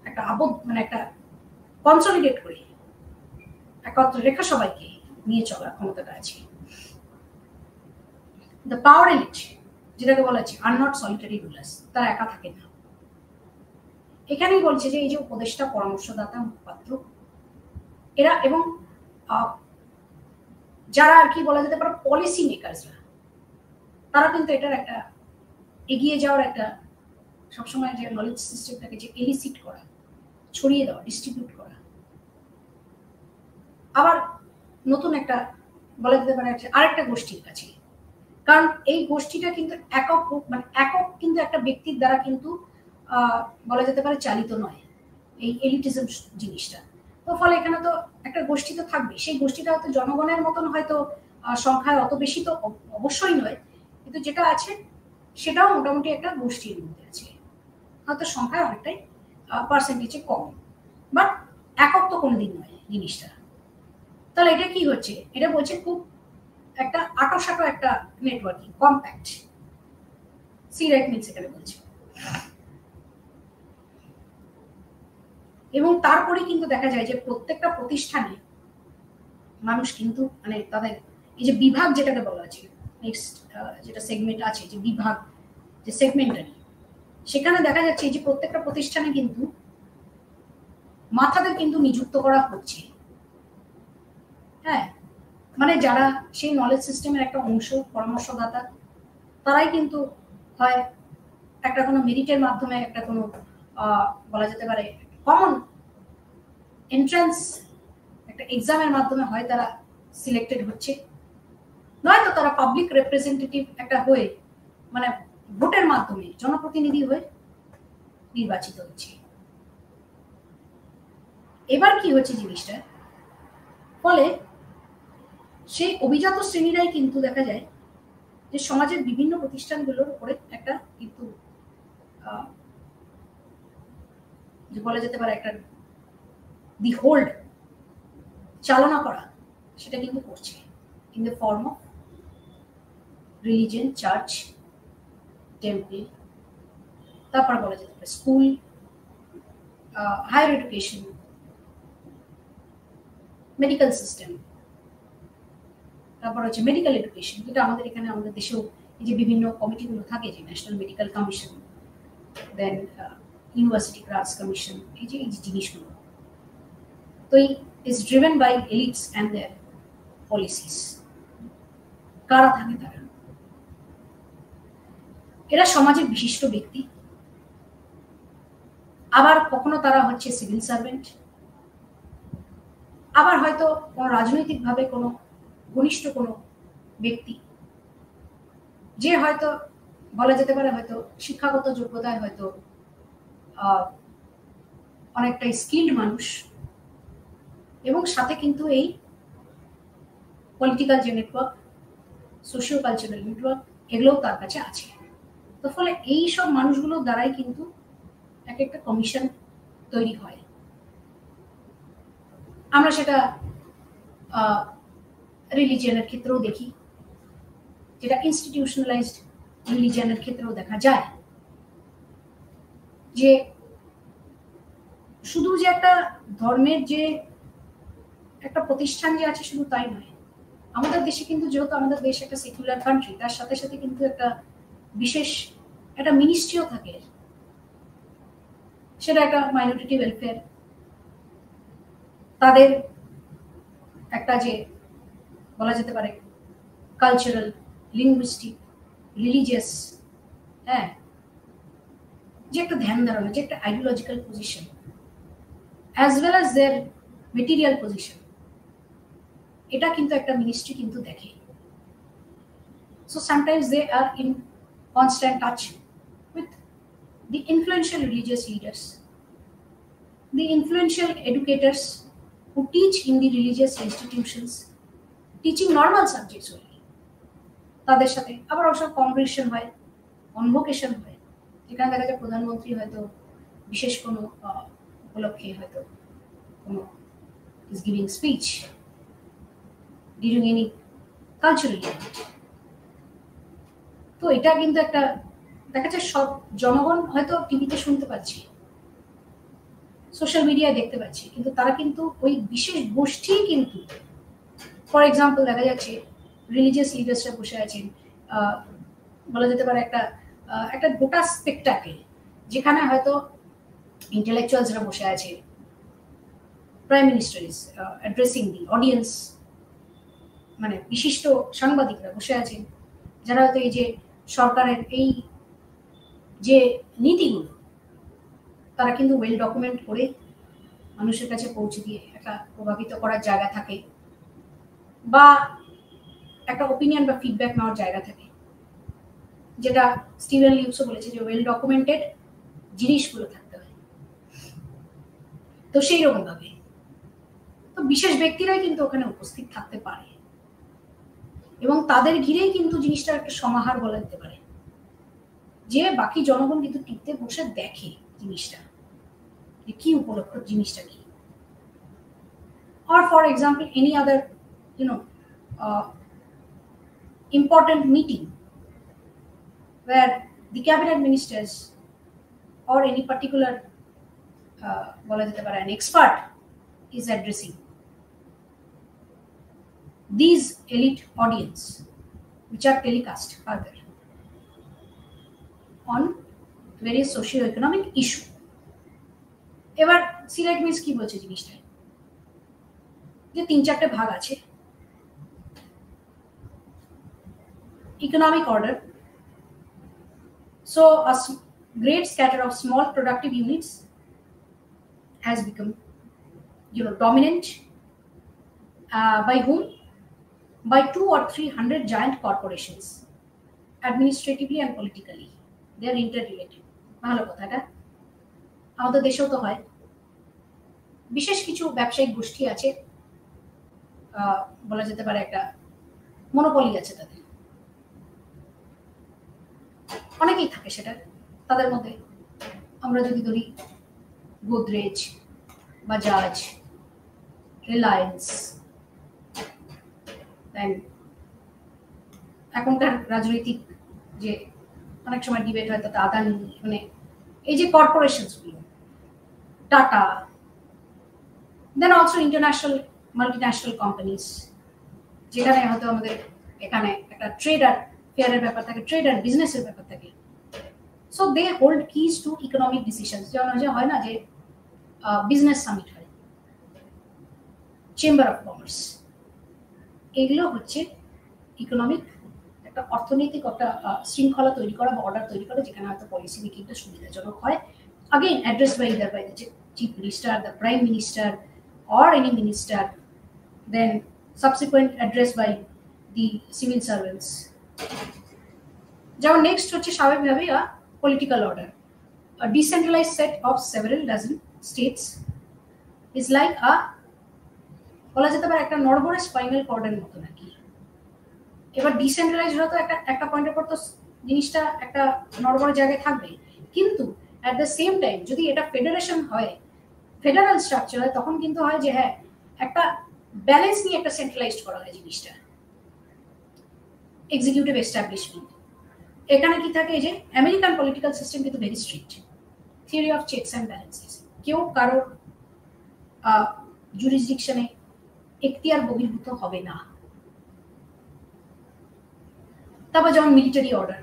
একটা মানে একটা কনসলিডেট করে একত্রে রেখা সবাইকে নিয়ে চলার ক্ষমতাটা আছে। দ্য পাওয়ার এলিট যেটাকে বলা হচ্ছে আর নট সলিটারি রুলার্স, তারা একা থাকে না। এখানেই বলছে যে এই যে উপদেষ্টা, পরামর্শদাতা, মুখপাত্র, এরা এবং যারা আর কি বলা যেতে পারে পলিসি মেকারসরা, তারা কিন্তু এটার একটা এগিয়ে যাওয়ার একটা সবসময় যে নলেজ সিস্টেমটাকে যে এলিসিট করা, ছড়িয়ে দেওয়া, ডিস্ট্রিবিউট করা। আবার নতুন একটা বলা যেতে পারে আরেকটা গোষ্ঠীর কাছে। কারণ এই গোষ্ঠীটা কিন্তু একক কিন্তু একটা ব্যক্তির দ্বারা কিন্তু বলা যেতে পারে চালিত নয় এই এলিটিজম জিনিসটা। তো ফলে এখানে তো একটা গোষ্ঠী তো থাকবে, সেই গোষ্ঠীটা হয়তো জনগণের মতন হয়তো সংখ্যায় অত বেশি তো অবশ্যই নয়, কিন্তু যেটা আছে সেটাও মোটামুটি একটা গোষ্ঠীর মধ্যে আছে, হয়তো সংখ্যায় অনেকটাই পার্সেন্টেজে কম, বাট একক তো কোনোদিন নয় জিনিসটা। তাহলে এটা কি হচ্ছে, এটা বলছে খুব একটা আঁটো একটা নেটওয়ার্কিং কম্প্যাক্ট সিরাইট মিলস এখানে বলছে। এবং তারপরে কিন্তু দেখা যায় যে প্রত্যেকটা প্রতিষ্ঠানে মানুষ কিন্তু মানে তাদের এই যে বিভাগ যেটাকে বলা আছে, নেক্সট যেটা সেগমেন্ট আছে যে বিভাগ যে সেগমেন্টারি, সেখানে দেখা যাচ্ছে যে প্রত্যেকটা প্রতিষ্ঠানে কিন্তু মাথাদের কিন্তু নিযুক্ত করা হচ্ছে। হ্যাঁ, মানে যারা সেই নলেজ সিস্টেমের একটা অংশ, পরামর্শদাতা, তারাই কিন্তু হয় একটা কোনো মেরিটের মাধ্যমে একটা কোনো বলা যেতে পারে কমন এন্ট্রান্স একটা এক্সামের মাধ্যমে হয় তারা সিলেক্টেড হচ্ছে, নয়তো তারা পাবলিক রিপ্রেজেন্টেটিভ একটা হয়ে মানে ভোটের মাধ্যমে জনপ্রতিনিধি হয়ে নির্বাচিত হচ্ছে। এবার কি হচ্ছে জিনিসটা, ফলে সেই অভিজাত শ্রেণীরাই কিন্তু দেখা যায় যে সমাজের বিভিন্ন প্রতিষ্ঠানগুলোর উপরে একটা কিন্তু যে বলা যেতে পারে একটা দি হোল্ড চালনা করা, সেটা কিন্তু করছে in the form of religion, church, temple, তারপর বলা যেতে পারে school, higher education, medical system, তারপর হচ্ছে মেডিকেল এডুকেশন, যেটা আমাদের এখানে আমাদের দেশেও এই যে বিভিন্ন কমিটিগুলো থাকে, যে national medical commission, then university grants commission, এই যে জিনিসগুলো তো is driven by elites and their policies. কারা থাকে তারা? এরা সমাজের বিশিষ্ট ব্যক্তি, আবার কখনো তারা হচ্ছে সিভিল সার্ভেন্ট, আবার হয়তো কোনো রাজনৈতিকভাবে কোনো ঘনিষ্ঠ কোনো ব্যক্তি, যে হয়তো বলা যেতে পারে হয়তো শিক্ষাগত যোগ্যতায় হয়তো অনেকটাই স্কিল্ড মানুষ, এবং সাথে কিন্তু এই পলিটিক্যাল যে নেটওয়ার্ক, সোশিও কালচারাল নেটওয়ার্ক, এগুলোও তার কাছে আছে। তো ফলে এই সব মানুষগুলোর দ্বারাই কিন্তু এক একটা কমিশন তৈরি হয়। আমরা সেটা রিলিজিয়নের ক্ষেত্রেও দেখি, যেটা ইনস্টিটিউশনালাইজড রিলিজিয়নের ক্ষেত্রেও দেখা যায়, যে শুধু যে একটা ধর্মের যে একটা প্রতিষ্ঠান যে আছে শুধু তাই নয়, আমাদের দেশে কিন্তু যেহেতু আমাদের দেশ একটা সেকুলার কান্ট্রি, তার সাথে সাথে কিন্তু একটা বিশেষ একটা মিনিস্ট্রিও থাকে, সেটা একটা মাইনরিটি ওয়েলফেয়ার, তাদের একটা যে বলা যেতে পারে কালচারাল, লিঙ্গুইস্টিক, রিলিজিয়াস, হ্যাঁ, যে একটা ধ্যান ধারণা, যে একটা ideological position, as well as their material position, এটা কিন্তু একটা মিনিস্ট্রি কিন্তু দেখে। So sometimes they are in constant touch with the influential religious leaders, the influential educators who teach in the religious institutions, teaching normal subjects only, তাদের সাথে আবার অবশ্য convocation হয়, কনভোকেশন হয়, যেখানে দেখা যায় প্রধানমন্ত্রী হয়তো বিশেষ কোনো উপলক্ষে হয়তো কোনো is giving speech during any cultural event। তো এটা কিন্তু একটা দেখা যায় সব জনগণ হয়তো টিভিতে শুনতে পাচ্ছি, সোশ্যাল মিডিয়ায় দেখতে পাচ্ছি, কিন্তু তারা কিন্তু ওই বিশেষ গোষ্ঠী কিন্তু, ফর এক্সাম্পল দেখা যাচ্ছে রিলিজিয়াস লিডার্সরা বসে আছেন, বলা যেতে পারে একটা একটা গোটা স্পেকটাকেল, যেখানে হয়তো ইন্টেলেকচুয়ালসরা বসে আছে, prime minister is addressing the audience, মানে বিশিষ্ট সাংবাদিকরা বসে আছেন, যারা হয়তো এই যে সরকারের এই যে নীতিগুলো তারা কিন্তু ওয়েল ডকুমেন্ট করে মানুষের কাছে পৌঁছে দিয়ে একটা প্রভাবিত করার জায়গা থাকে। বা একটা ওপিনিয়ন বা ফিডব্যাক নেওয়ার জায়গা থাকে, যেটা স্টিভেন লিউসও বলেছে যে ওয়েল ডকুমেন্টেড জিনিসগুলো থাকতে হয়। তো সেই রকম ভাবে তো বিশেষ ব্যক্তিরাই কিন্তু ওখানে উপস্থিত থাকতে পারে এবং তাদের ঘিরেই কিন্তু জিনিসটার একটা সমাহার বলা যেতে পারে, যে বাকি জনগণ কিন্তু টিকতে বসে দেখে জিনিসটা যে কি উপলক্ষ, জিনিসটা কি। or for example any other important meeting where the cabinet ministers or any particular bola jete pare an expert is addressing these elite audience which are telecast further on various socio-economic issue. এবার Sylhet miss কি বলছে জিনিসটা, যে 3-4টে ভাগ আছে। economic order, so a great scatter of small productive units has become dominant, by whom? By 200 or 300 giant corporations, administratively and politically they are interrelated. ভালো কথা, এটা আমাদের দেশেও তো হয়। বিশেষ কিছু ব্যবসায়িক গোষ্ঠী আছে, বলা যেতে পারে একটা মনোপলি আছে তাদের, অনেকেই থাকে সেটা। তাদের মধ্যে আমরা যদি ধরি গোদরেজ, বাজাজ, রিলায়েন্স, দেন এখনকার রাজনৈতিক যে অনেক সময় ডিবেট হয় তাতে আদানি, মানে এই যে কর্পোরেশনস গুলো, Tata, then also international multinational companies, যেখানে হয়তো আমাদের এখানে একটা ট্রেড আর ফেয়ারের ব্যাপার থাকে, ট্রেড আর বিজনেসের ব্যাপার থাকে। So they hold keys to economic decisions. যেমন যে হয় না যে বিজনেস সামিট হয়, চেম্বার অফ কমার্স, এগুলো হচ্ছে ইকোনমিক একটা অর্থনৈতিক একটা শৃঙ্খলা তৈরি করা বা অর্ডার তৈরি করা, যেখানে হয়তো পলিসি মেকিংটা সুবিধাজনক হয়। Again address by either by the chief minister, the prime minister or any minister, then subsequent address by the civil servants. যেমন নেক্সট হচ্ছে স্বাভাবিকভাবে political order. A decentralized set of several dozen states is like a বলা যেতে পারে একটা নড়বড়ে spinal কর্ডের মতো নাকি। এবার ডিসেন্ট্রালাইজ হয়তো একটা পয়েন্টের পর তো জিনিসটা একটা নড়বড়ে জায়গায় থাকবে, কিন্তু অ্যাট দ্য সেম টাইম যদি এটা ফেডারেশন হয়, ফেডারাল স্ট্রাকচার হয়, তখন কিন্তু হয় যে হ্যাঁ একটা ব্যালেন্স নিয়ে একটা সেন্ট্রালাইজড করা হয় জিনিসটা। এক্সিকিউটিভ এস্টাবলিশমেন্ট, এখানে কি থাকে যে আমেরিকান পলিটিক্যাল সিস্টেম কিন্তু very strict, theory of checks and balances, কেউ কারোর জুরিসডিকশনে এখতিয়ার বহির্ভূত হবে না। তারপর যেমন মিলিটারি অর্ডার,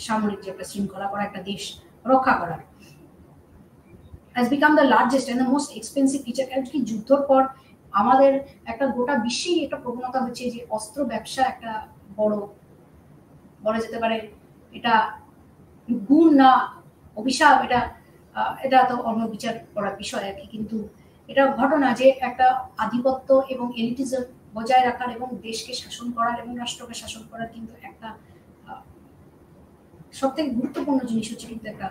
সামরিক যে একটা শৃঙ্খলা করা, একটা দেশ রক্ষা করা, has become the largest and the most expensive feature. কারণ কি যুদ্ধর পর আমাদের একটা গোটা বিশ্বেই একটা প্রবণতা হচ্ছে যে অস্ত্র ব্যবসা একটা বড় বলা যেতে পারে এটা গুণ না অভিশাপ, এটা তো অন্য বিচার করার বিষয় আর কি, কিন্তু এটা ঘটনা যে একটা আধিপত্য এবং এলিটিজম বজায় রাখার এবং দেশকে শাসন করার এবং রাষ্ট্রকে শাসন করার কিন্তু একটা সবথেকে গুরুত্বপূর্ণ জিনিস হচ্ছে কিন্তু একটা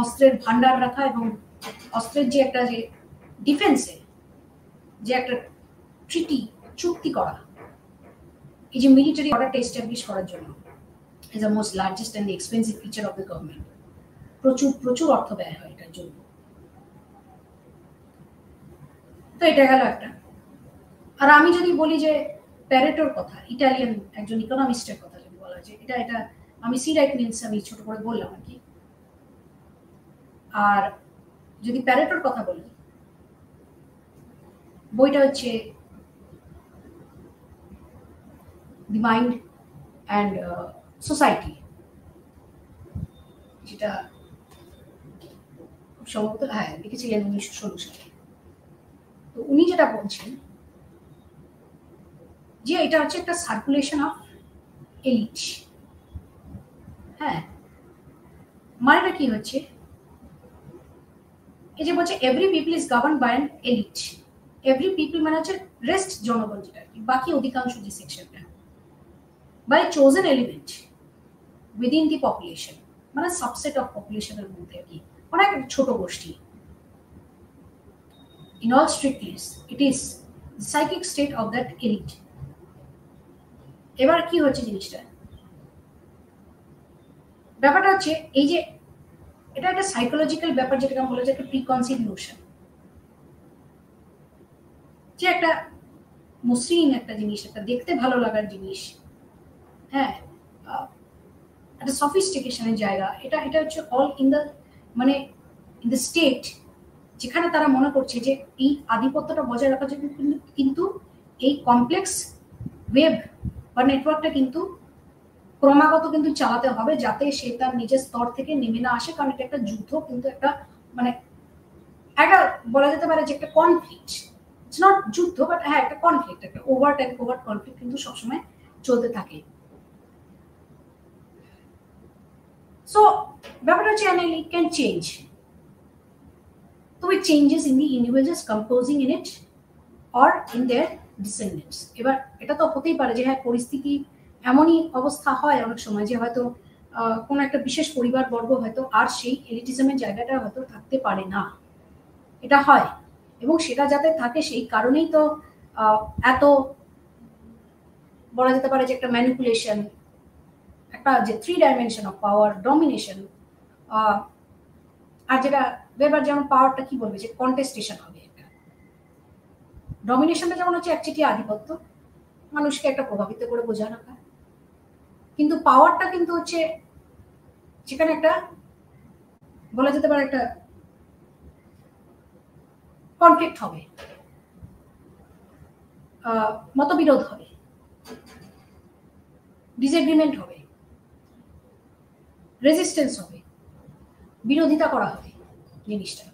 অস্ত্রের ভান্ডার রাখা এবং অস্ত্রের যে একটা যে ডিফেন্সে যে একটা ট্রিটি চুক্তি করা, এই যে মিলিটারি অর্ডারটা এস্টাবলিশ করার জন্য is the most largest and the expensive feature of the government. প্রচুর অর্থ ব্যয় হয় এটার জন্য। তো এটা গেল একটা। আর আমি যদি বলি যে প্যারেটোর কথা, ইটালিয়ান একজন ইকোনমিস্টের কথা যদি বলা যায়, এটা আমি সি রাইট মিলস আমি ছোট করে বললাম আর কি। আর যদি প্যারেটোর কথা বলি, বইটা হচ্ছে দি মাইন্ড অ্যান্ড সোসাইটি, যেটা খুব সম্ভবত লিখেছিলেন 1916 সালে। তো উনি যেটা বলছেন যে এটা হচ্ছে একটা সার্কুলেশন অফ এলিট। হ্যাঁ, মানেটা কি হচ্ছে, এই যে বলছে every people is governed by an elite, every people মানে হচ্ছে রেস্ট জনগণ, যেটা বাকি অধিকাংশ যে সেকশনটা, by chosen element within the population, মানে সাবসেট অফ পপুলেশনের মধ্যে আর কি, অনেক ছোট গোষ্ঠী। In all strictness it is psychic state of that elite. এবার কি হচ্ছে জিনিসটা, ব্যাপারটা হচ্ছে এই যে এটা একটা সাইকোলজিক্যাল ব্যাপার, যেটাকে বলা যায় একটা প্রিকনসিভ নোশন, যে একটা মসৃণ একটা জিনিস, একটা দেখতে ভালো লাগার জিনিস, হ্যাঁ, একটা সফিস্টিকেশনের জায়গা, এটা এটা হচ্ছে অল ইন দ্য মানে ইন দ্য স্টেট, যেখানে তারা মনে করছে যে এই আধিপত্যটা বজায় রাখার জন্য কিন্তু এই কমপ্লেক্স ওয়েব বা নেটওয়ার্কটা কিন্তু ক্রমাগত কিন্তু চালাতে হবে, যাতে সে তার নিজের স্তর থেকে নেমে না আসে, কারণ এটা একটা যুদ্ধ, কিন্তু একটা মানে একটা বলা যেতে পারে যে একটা কনফ্লিক্ট, ইটস নট যুদ্ধ বাট হ্যাঁ একটা কনফ্লিক্ট, একটা ওভার্ট অ্যান্ড কোভার্ট কনফ্লিক্ট কিন্তু সবসময় চলতে থাকে। সো ব্যাপারটা হচ্ছে it can change, so it changes in the individuals composing in it or in their descendants। এবার এটা তো হতেই পারে যে হ্যাঁ পরিস্থিতি এমনই অবস্থা হয় অনেক সময় যে হয়তো কোন একটা বিশেষ পরিবার বর্গ হয়তো আর সেই এলিটিজমের জায়গাটা হয়তো থাকতে পারে না, এটা হয়, এবং সেটা যাতে থাকে সেই কারণেই তো এত বলা যেতে পারে যে একটা ম্যানিপুলেশন, একটা যে 3 ডাইমেনশন অফ পাওয়ার ডমিনেশন, আর যেটা এবার যেমন পাওয়ারটা কি বলবে যে কন্টেস্টেশন হবে, একটা ডমিনেশনটা যেমন হচ্ছে একচেটিয়া আধিপত্য, মানুষকে একটা প্রভাবিত করে বোঝা রাখা, কিন্তু পাওয়ারটা কিন্তু হচ্ছে যেখানে একটা বলা যেতে পারে একটা কনফ্লিক্ট হবে, মতবিরোধ হবে, ডিসএগ্রিমেন্ট হবে, রেজিস্ট্যান্স হবে, বিরোধিতা করা হবে জিনিসটা।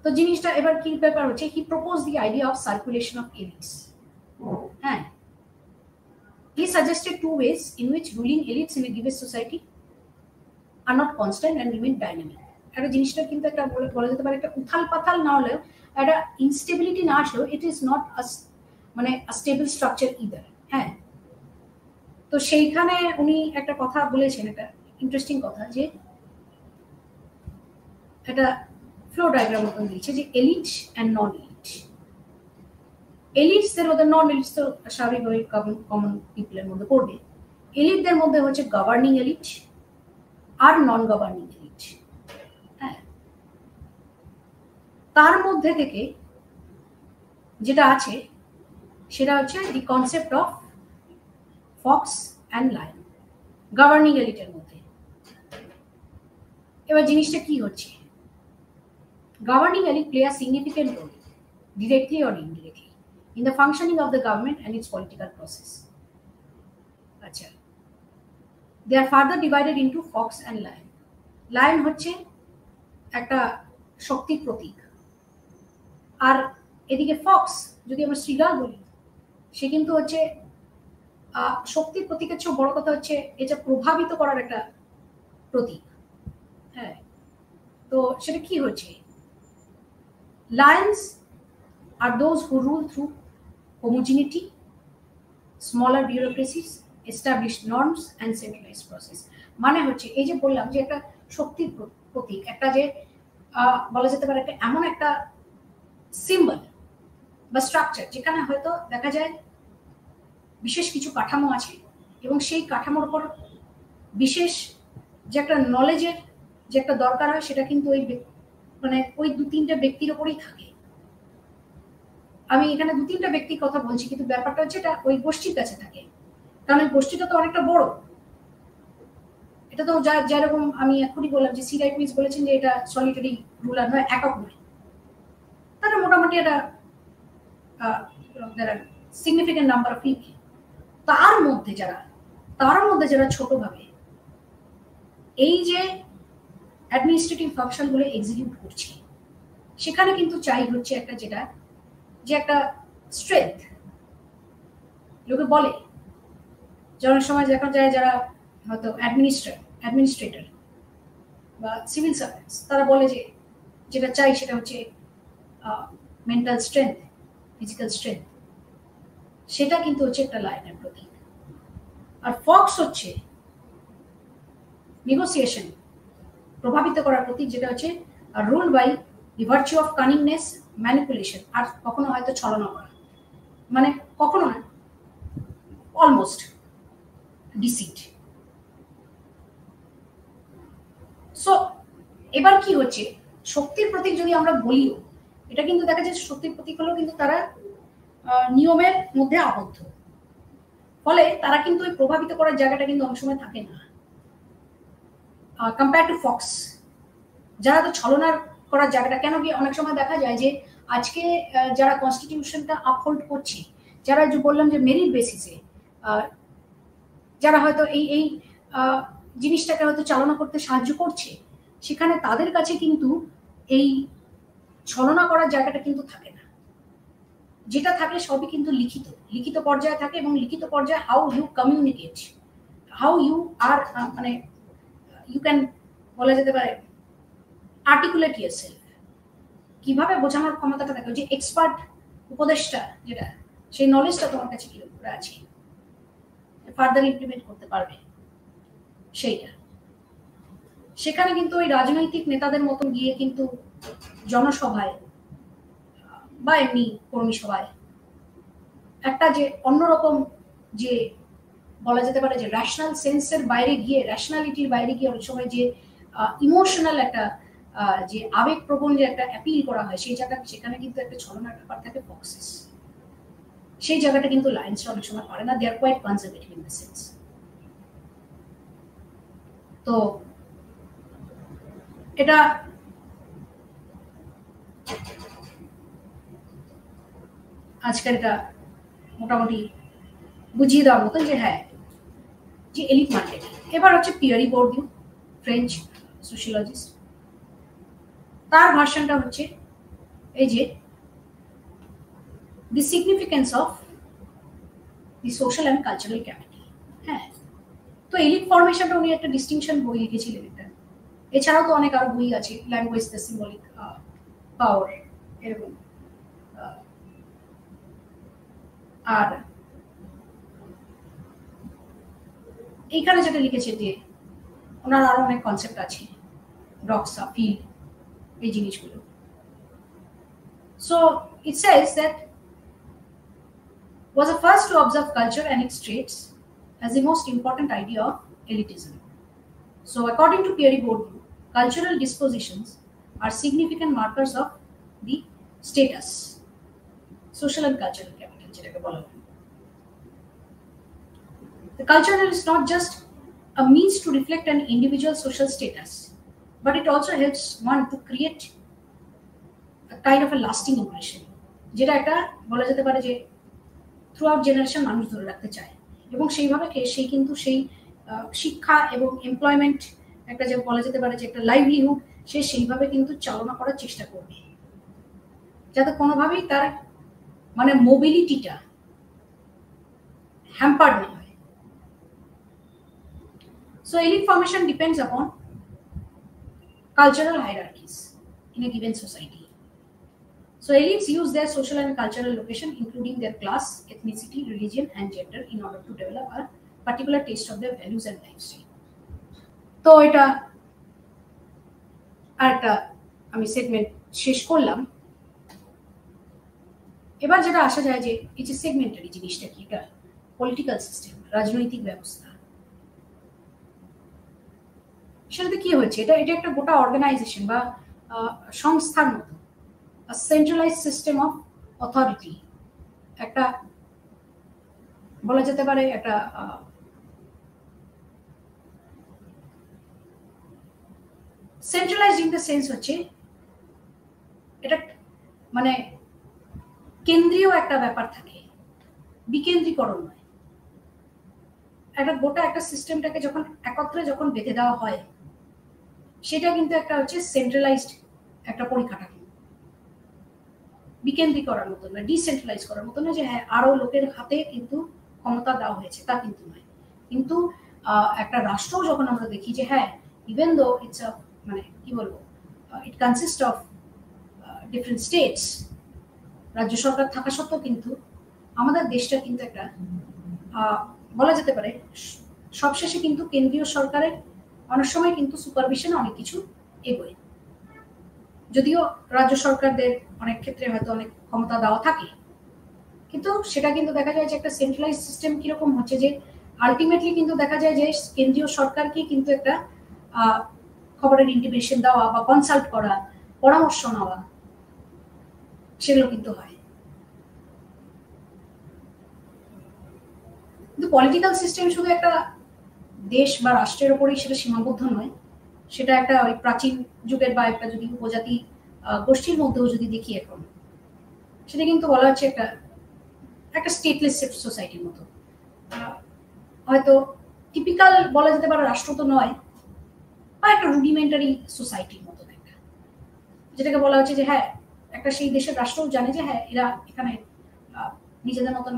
তো জিনিসটা এবার কি ব্যাপার হচ্ছে, হি propose the idea of circulation of elites. হ্যাঁ, he suggested 2 ways in which ruling elites in a given society are not constant and remain dynamic। একটা জিনিসটা কিন্তু একটা বলা যেতে পারে একটা উথাল পাথাল না হলেও, একটা ইনস্টেবিলিটি না আসলেও, ইট ইজ নট মানে স্টেবল স্ট্রাকচার ইদার। হ্যাঁ, তো সেইখানে উনি একটা কথা বলেছেন, একটা ইন্টারেস্টিং কথা, যে একটা ফ্লো ডায়াগ্রাম মতন দিয়েছে যে এলিট অ্যান্ড নন এলিট। এলিটসদের মধ্যে, নন এলিটস তো স্বাভাবিকভাবে কমন পিপলের মধ্যে পড়বে, এলিটদের মধ্যে হচ্ছে গভর্নিং এলিট আর নন গভর্নিং এলিট। হ্যাঁ, তার মধ্যে থেকে যেটা আছে সেটা হচ্ছে the concept of fox and lion, governing এলিটের মধ্যে। এবার জিনিসটা কি হচ্ছে, governing elite play a significant role, directly or indirectly, in the functioning of the government and its political process. Achha. They are further divided into fox and lion. Lion হচ্ছে একটা শক্তির প্রতীক, আর এদিকে ফক্স যদি আমরা শ্রীগাল বলি, সে কিন্তু হচ্ছে শক্তির প্রতীকের চেয়ে বড় কথা হচ্ছে এটা প্রভাবিত করার একটা প্রতীক। হ্যাঁ, তো সেটা কি হচ্ছে, lions are those who rule through homogeneity, smaller bureaucracies, established norms and centralized process। মানে হচ্ছে এই যে বললাম যে একটা শক্তির প্রতীক, একটা যে বলা যেতে পারে একটা এমন একটা সিম্বল বা স্ট্রাকচার যেখানে হয়তো দেখা যায় বিশেষ কিছু কাঠামো আছে, এবং সেই কাঠামোর উপর বিশেষ যে একটা নলেজের যে একটা দরকার হয়, সেটা কিন্তু ওই মানে ওই 2-3টা ব্যক্তির উপরেই থাকে। আমি এখানে 2-3টা ব্যক্তির কথা বলছি, কিন্তু ব্যাপারটা হচ্ছে এটা ওই গোষ্ঠীর কাছে থাকে, কারণ ওই গোষ্ঠীটা তো অনেকটা বড়। এটা তো যেরকম আমি এখনই বললাম যে সি রাইটমিস বলেছেন যে এটা সলিটারি রুলার নয়, একক নয়, তারা মোটামুটি একটা সিগনিফিকেন্ট নাম্বার অফ পিপল। তার মধ্যে যারা ছোটভাবে এই যে অ্যাডমিনিস্ট্রেটিভ ফাংশনগুলো এক্সিকিউট করছে, সেখানে কিন্তু চাই হচ্ছে একটা যেটা যে একটা স্ট্রেংথ। লোকে বলে অনেক সময় দেখা যায় যারা হয়তো অ্যাডমিনিস্ট্রেটর বা সিভিল সার্ভেন্টস, তারা বলে যে যেটা চাই সেটা হচ্ছে মেন্টাল স্ট্রেংথ, ফিজিক্যাল স্ট্রেংথ, সেটা কিন্তু হচ্ছে একটা লায়নের প্রতীক। আর ফক্স হচ্ছে নেগোসিয়েশন প্রভাবিত করার প্রতীক, যেটা হচ্ছে rule by the virtue of cunningness, manipulation, আর কখনো হয়তো ছলনা করা, মানে কখনো না, অলমোস্ট ডিসিট। সো এবার কি হচ্ছে, শক্তির প্রতীক যদি আমরা বলিও, এটা কিন্তু দেখা যায় শক্তির প্রতীক হলো কিন্তু তারা নিয়মের মধ্যে আবদ্ধ, ফলে তারা কিন্তু ওই প্রভাবিত করার জায়গাটা কিন্তু অনেক সময় থাকে না। কম্পেয়ার টু ফক্স, যারা তো ছলনার করার জায়গাটা, কেন কি অনেক সময় দেখা যায় যে আজকে যারা কনস্টিটিউশনটা আপহোল্ড করছে, যারা যে বললাম যে মেরিট বেসিসে যারা হয়তো এই এই জিনিসটাকে হয়তো চালনা করতে সাহায্য করছে, সেখানে তাদের কাছে কিন্তু এই ছলনা করার জায়গাটা কিন্তু থাকে না। যেটা থাকে সবই কিন্তু লিখিত, লিখিত পর্যায়ে থাকে, এবং লিখিত পর্যায়ে how you communicate, how you are মানে ইউ ক্যান বলা যেতে পারে আর্টিকুলেট ইয়ারসেলফ, কিভাবে বোঝানোর ক্ষমতাটা থাকে, যে এক্সপার্ট উপদেশটা যেটা, সেই নলেজটা তোমার কাছে কি করে আছে, ফার্দার ইমপ্লিমেন্ট করতে পারবে সেইটা। সেখানে কিন্তু ওই রাজনৈতিক নেতাদের মতন গিয়ে কিন্তু জনসভায় বা এমনি কর্মী সভায় একটা যে অন্যরকম, যে বলা যেতে পারে যে রেশনাল সেন্সের বাইরে গিয়ে, রেশনালিটির বাইরে গিয়ে অনেক সময় যে ইমোশনাল একটা যে আবেগপ্রবণ যে একটা অ্যাপিল করা হয়, সেই জায়গা, সেখানে কিন্তু একটা ছলনার ব্যাপার থাকে ফক্সেস। সেই জায়গাটা কিন্তু লাইন্সরা অনেক সময় পারে না, they are quite conservative in the sense. তো এটা আজকের এটা মোটামুটি বুঝিয়ে দেওয়ার মতন যে হ্যাঁ, যে এলিট মার্কেট। এবার হচ্ছে পিয়ারি বোর্ডিউ, ফ্রেঞ্চ সোশিওলজিস্ট, তার ভার্সনটা হচ্ছে এই যে the significance of the social and cultural capital. হ্যাঁ, তো এলিট ফরমেশনটা উনি একটা ডিস্টিংশন বই লিখেছিলেন এটা। এছাড়াও তো অনেক আরো বই আছে, ল্যাঙ্গুয়েজ দ্য সিম্বলিক পাওয়ার, এরকম। আর এইখানে যেটা লিখেছে যে ওনার আরো অনেক কনসেপ্ট আছে, ডক্সা, ফিল্ড, এই জিনিসগুলো। So it says that was the first to observe culture and its traits as the most important idea of elitism. So according to Pierre Bourdieu, cultural dispositions are significant markers of the status, social and cultural capital, যেটাকে বলা হয়। The cultural is not just a means to reflect an individual's social status, but it also helps one to create a kind of a lasting impression, যেটা একটা বলা যেতে পারে যে through out generation মানুষ ধরে রাখতে চায়, এবং সেইভাবে সেই কিন্তু সেই শিক্ষা এবং এমপ্লয়মেন্ট, একটা যে বলা যেতে পারে যে একটা লাইভলিহুড, সে সেইভাবে কিন্তু চালনা করার চেষ্টা করবে, যাতে কোনোভাবেই তার মানে মোবিলিটিটা হ্যাম্পার্ড না হয়। So elite formation depends upon cultural hierarchies in a given society. So elites use their social and cultural location, including their class, ethnicity, religion, and gender, in order to develop a particular taste of their values and lifestyle. তো এটা আরেকটা আমি segment শেষ করলাম। এবার যেটা আসা যায় যে এই যে সেগমেন্টারি জিনিসটা কি, এটা পলিটিক্যাল সিস্টেম, রাজনৈতিক ব্যবস্থা, সেটাতে কি হচ্ছে, এটা এটা একটা গোটা অর্গানাইজেশন বা সংস্থার মতো, সেন্ট্রালাইজড সিস্টেম অফ অথরিটি, একটা বলা যেতে পারে একটা সেন্ট্রালাইজড ইন দ্য সেন্স হচ্ছে এটা মানে কেন্দ্রীয় একটা ব্যাপার থাকে, বিকেন্দ্রীকরণ নয়। একটা গোটা একটা সিস্টেমটাকে যখন একত্রে যখন বেঁধে দেওয়া হয়, সেটা কিন্তু একটা হচ্ছে সেন্ট্রালাইজড একটা পরিকাঠামো, বিকেন্দ্রীকরণ মতো না, ডিসেন্ট্রালাইজ করার মতো না যে হ্যাঁ আরো লোকের হাতে কিন্তু ক্ষমতা দেওয়া হয়েছে, তা কিন্তু নয়। কিন্তু একটা রাষ্ট্র যখন আমরা দেখি যে হ্যাঁ, ইভেন দো ইটস মানে কি বলবো, ইট কনসিস্ট অফ ডিফারেন্ট স্টেটস, রাজ্য সরকার থাকা সত্ত্বেও কিন্তু আমাদের দেশটা কিন্তু একটা বলা যেতে পারে সবশেষে কিন্তু কেন্দ্রীয় সরকারের অনেক সময় কিন্তু সুপারভিশনে অনেক কিছু এগোয়। যদিও রাজ্য সরকারদের অনেক ক্ষেত্রে হয়তো অনেক ক্ষমতা দেওয়া থাকে, কিন্তু সেটা কিন্তু দেখা যায় যে একটা সেন্ট্রালাইজ সিস্টেম কিরকম হচ্ছে যে আলটিমেটলি কিন্তু দেখা যায় যে কেন্দ্রীয় সরকারকে কিন্তু একটা খবরের ইন্টিমেশন দেওয়া বা কনসাল্ট করা, পরামর্শ নেওয়া, সেগুলো কিন্তু হয়। কিন্তু পলিটিক্যাল সিস্টেম শুধু একটা দেশ বা রাষ্ট্রের উপরেই সেটা সীমাবদ্ধ নয়, সেটা একটা ওই প্রাচীন যুগের বা একটা যদি উপজাতি গোষ্ঠীর মধ্যেও যদি দেখি এখন, সেটা কিন্তু বলা হচ্ছে একটা একটা স্টেটলেস সোসাইটির মতো। হয়তো টিপিক্যাল বলা যেতে পারে রাষ্ট্র তো নয়, বা একটা রুডিমেন্টারি সোসাইটির মতো একটা, যেটাকে বলা হচ্ছে যে হ্যাঁ একটা সেই দেশের রাষ্ট্রও জানে যে হ্যাঁ এরা এখানে নিজেদের মতন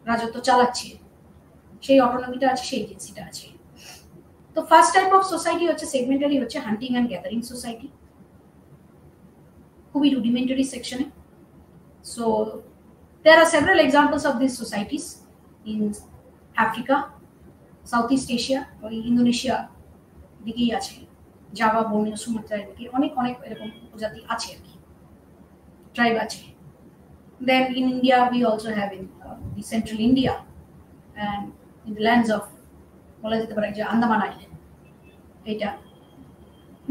রাজত্ব চালাচ্ছে, সেই অটোনমিটা আছে, সেই এজেন্সিটা আছে। তো ফার্স্ট টাইপ অফ সোসাইটি হচ্ছে সেগমেন্টারি, হচ্ছে হান্টিং অ্যান্ড গ্যাদারিং সোসাইটি, খুবই রুডিমেন্টারি সেকশনে। So there are several examples of these societies in Africa, Southeast Asia, ওই ইন্দোনেশিয়া দিকেই আছে, জাভা, বর্নিও, সুমাত্রার দিকে অনেক অনেক এরকম উপজাতি আছে আর কি, ট্রাইব আছে। Then in India we also have in the central India and in the lands of বলা যেতে পারে যে আন্দামান আইল্যান্ড। এটা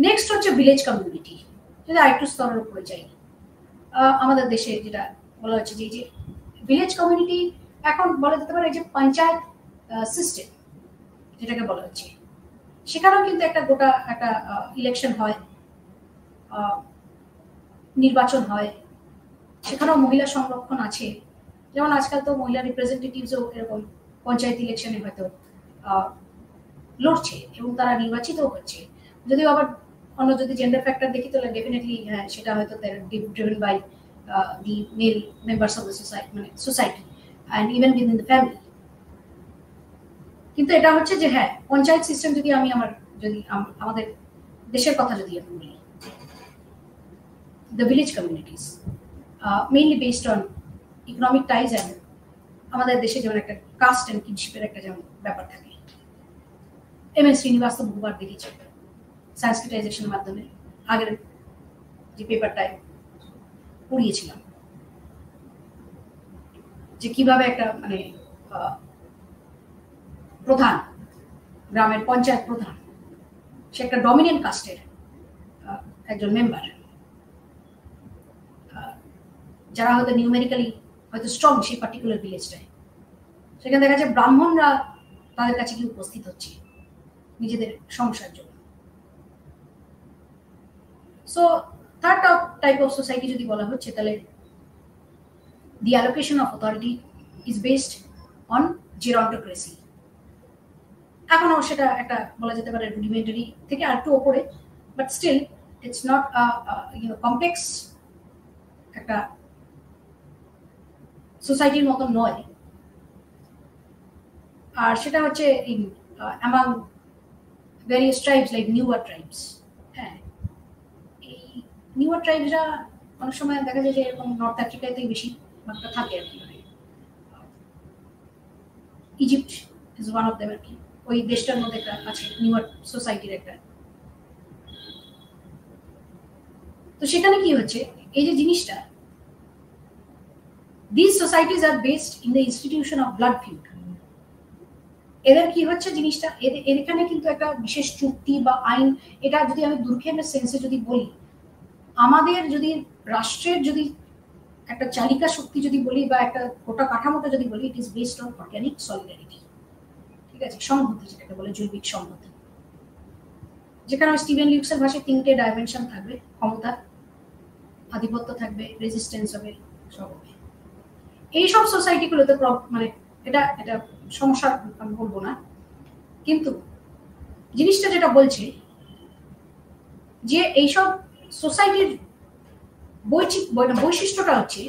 নেক্সট হচ্ছে ভিলেজ কমিউনিটি, যদি আরেকটু স্তরের উপরে যাই, আমাদের দেশে যেটা বলা হচ্ছে যে ভিলেজ কমিউনিটি এখন বলা যেতে পারে যে পঞ্চায়েত সিস্টেম যেটাকে বলা হচ্ছে, সেখানেও কিন্তু একটা গোটা একটা ইলেকশন হয়, নির্বাচন হয়, সেখানেও মহিলা সংরক্ষণ আছে। যেমন আজকাল তো মহিলা রিপ্রেজেন্টেটিভসও এরকম পঞ্চায়েত ইলেকশনে হয়তো লড়ছে এবং তারা নির্বাচিতও হচ্ছে। যদিও আবার অন্য যদি জেন্ডার ফ্যাক্টর দেখি তাহলে ডেফিনেটলি সেটা হয়তো driven by the male members of the society and even within the family. কিন্তু এটা হচ্ছে যে হ্যাঁ পঞ্চায়েত সিস্টেম যদি আমি আমাদের দেশের কথা যদি আমি বলি, the village communities mainly based on economic ties, and আমাদের দেশে যেমন একটা কাস্ট এন্ড কিনশিপের একটা যেমন ব্যাপার থাকে। এমএস শ্রীনিবাস তো বহুবার দেখেছি সংস্কৃতাইজেশনের মাধ্যমে, আগের যে পেপারটায় পড়িয়েছিলাম যে কিভাবে একটা মানে প্রধান, গ্রামের পঞ্চায়েত প্রধান, সে একটা ডমিনেন্ট কাস্টের একজন মেম্বার, যারা হয়তো নিউমেরিক্যালি হয়তো স্ট্রং সেই পার্টিকুলার ভিলেজটায়, সেখানে দেখা যায় ব্রাহ্মণরা তাদের কাছে কি উপস্থিত হচ্ছে নিজেদের সমস্যার জন্য। So third type of society যদি বলা হচ্ছে তাহলে the allocation of authority is based on gerontocracy। এখনো সেটা একটা বলা যেতে পারে রুডিমেন্টারি থেকে আর একটু ওপরে, but still it's not complex একটা সোসাইটির মতো নয়। আর সেটা হচ্ছে among various tribes like newer tribes। হ্যাঁ, এই নিউয়ার ট্রাইবসরা অনেক সময় দেখা যায় যে এরকম নর্থ আফ্রিকাতেই বেশি মাত্রা থাকে আর কি, Egypt is one of them আর কি, ওই দেশটার মধ্যে একটা আছে নিউয়ার সোসাইটির একটা। তো সেখানে কি হচ্ছে এই যে জিনিসটা, these societies are based in the institution of blood feud। এদের কি হচ্ছে জিনিসটা, এখানে কিন্তু একটা বিশেষ চুক্তি বা আইন, এটা যদি আমি দুর্ঘেমের সেন্সে যদি বলি, আমাদের যদি রাষ্ট্রের যদি একটা চালিকা শক্তি যদি বলি বা একটা গোটা কাঠামোটা যদি বলি, it is based on organic solidarity. ঠিক আছে, সংহতি যেটাকে বলে জৈবিক সংহতি, যেখানে স্টিভেন লিউক্সের ভাষায় তিনটে ডাইমেনশন থাকবে, ক্ষমতা, আধিপত্য থাকবে, রেজিস্ট্যান্স হবে, সব হবে। এইসব সোসাইটিগুলোতে মানে এটা সমস্যা আমি বলবো না, কিন্তু জিনিসটা যেটা বলছে যে এইসব সোসাইটির বৈশিষ্ট্যটা হচ্ছে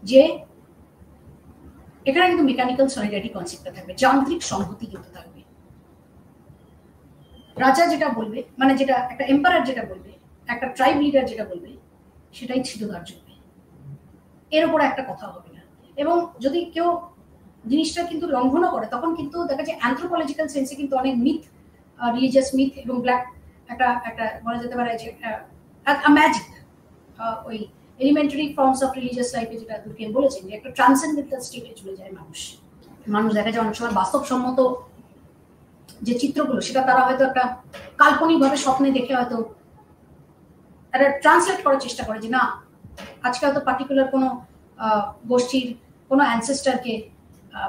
যে এখানে কিন্তু মেকানিক্যাল সলিডারিটি কনসেপ্টটা থাকবে, যান্ত্রিক সংহতি কিন্তু থাকবে। রাজা যেটা বলবে, মানে যেটা একটা এম্পায়ার যেটা বলবে, একটা ট্রাইব লিডার যেটা বলবে, সেটাই ছিল তার জন্য, এর উপরে একটা কথা হবে না। এবং যদি কেউ জিনিসটা কিন্তু লঙ্ঘনও করে, তখন কিন্তু দেখা যায় অ্যানথ্রোপোলজিক্যাল সেন্সে কিন্তু অনেক মিথ, রিলিজিয়াস মিথ এবং ব্ল্যাক একটা একটা বলা যেতে পারে যে ম্যাজিক, ওই এলিমেন্টারি ফর্মস অফ রিলিজিয়াস লাইফে যেটা দুর্গেন বলেছেন যে একটা ট্রান্সেন্ডেন্টাল স্টেটে চলে যায় মানুষ। দেখা যায় অনেক সময় বাস্তবসম্মত যে চিত্রগুলো সেটা তারা হয়তো একটা কাল্পনিকভাবে স্বপ্নে দেখে হয়তো একটা ট্রান্সলেট করার চেষ্টা করে যে না, আজকে হয়তো পার্টিকুলার কোনো গোষ্ঠীর কোনো অ্যানসেস্টারকে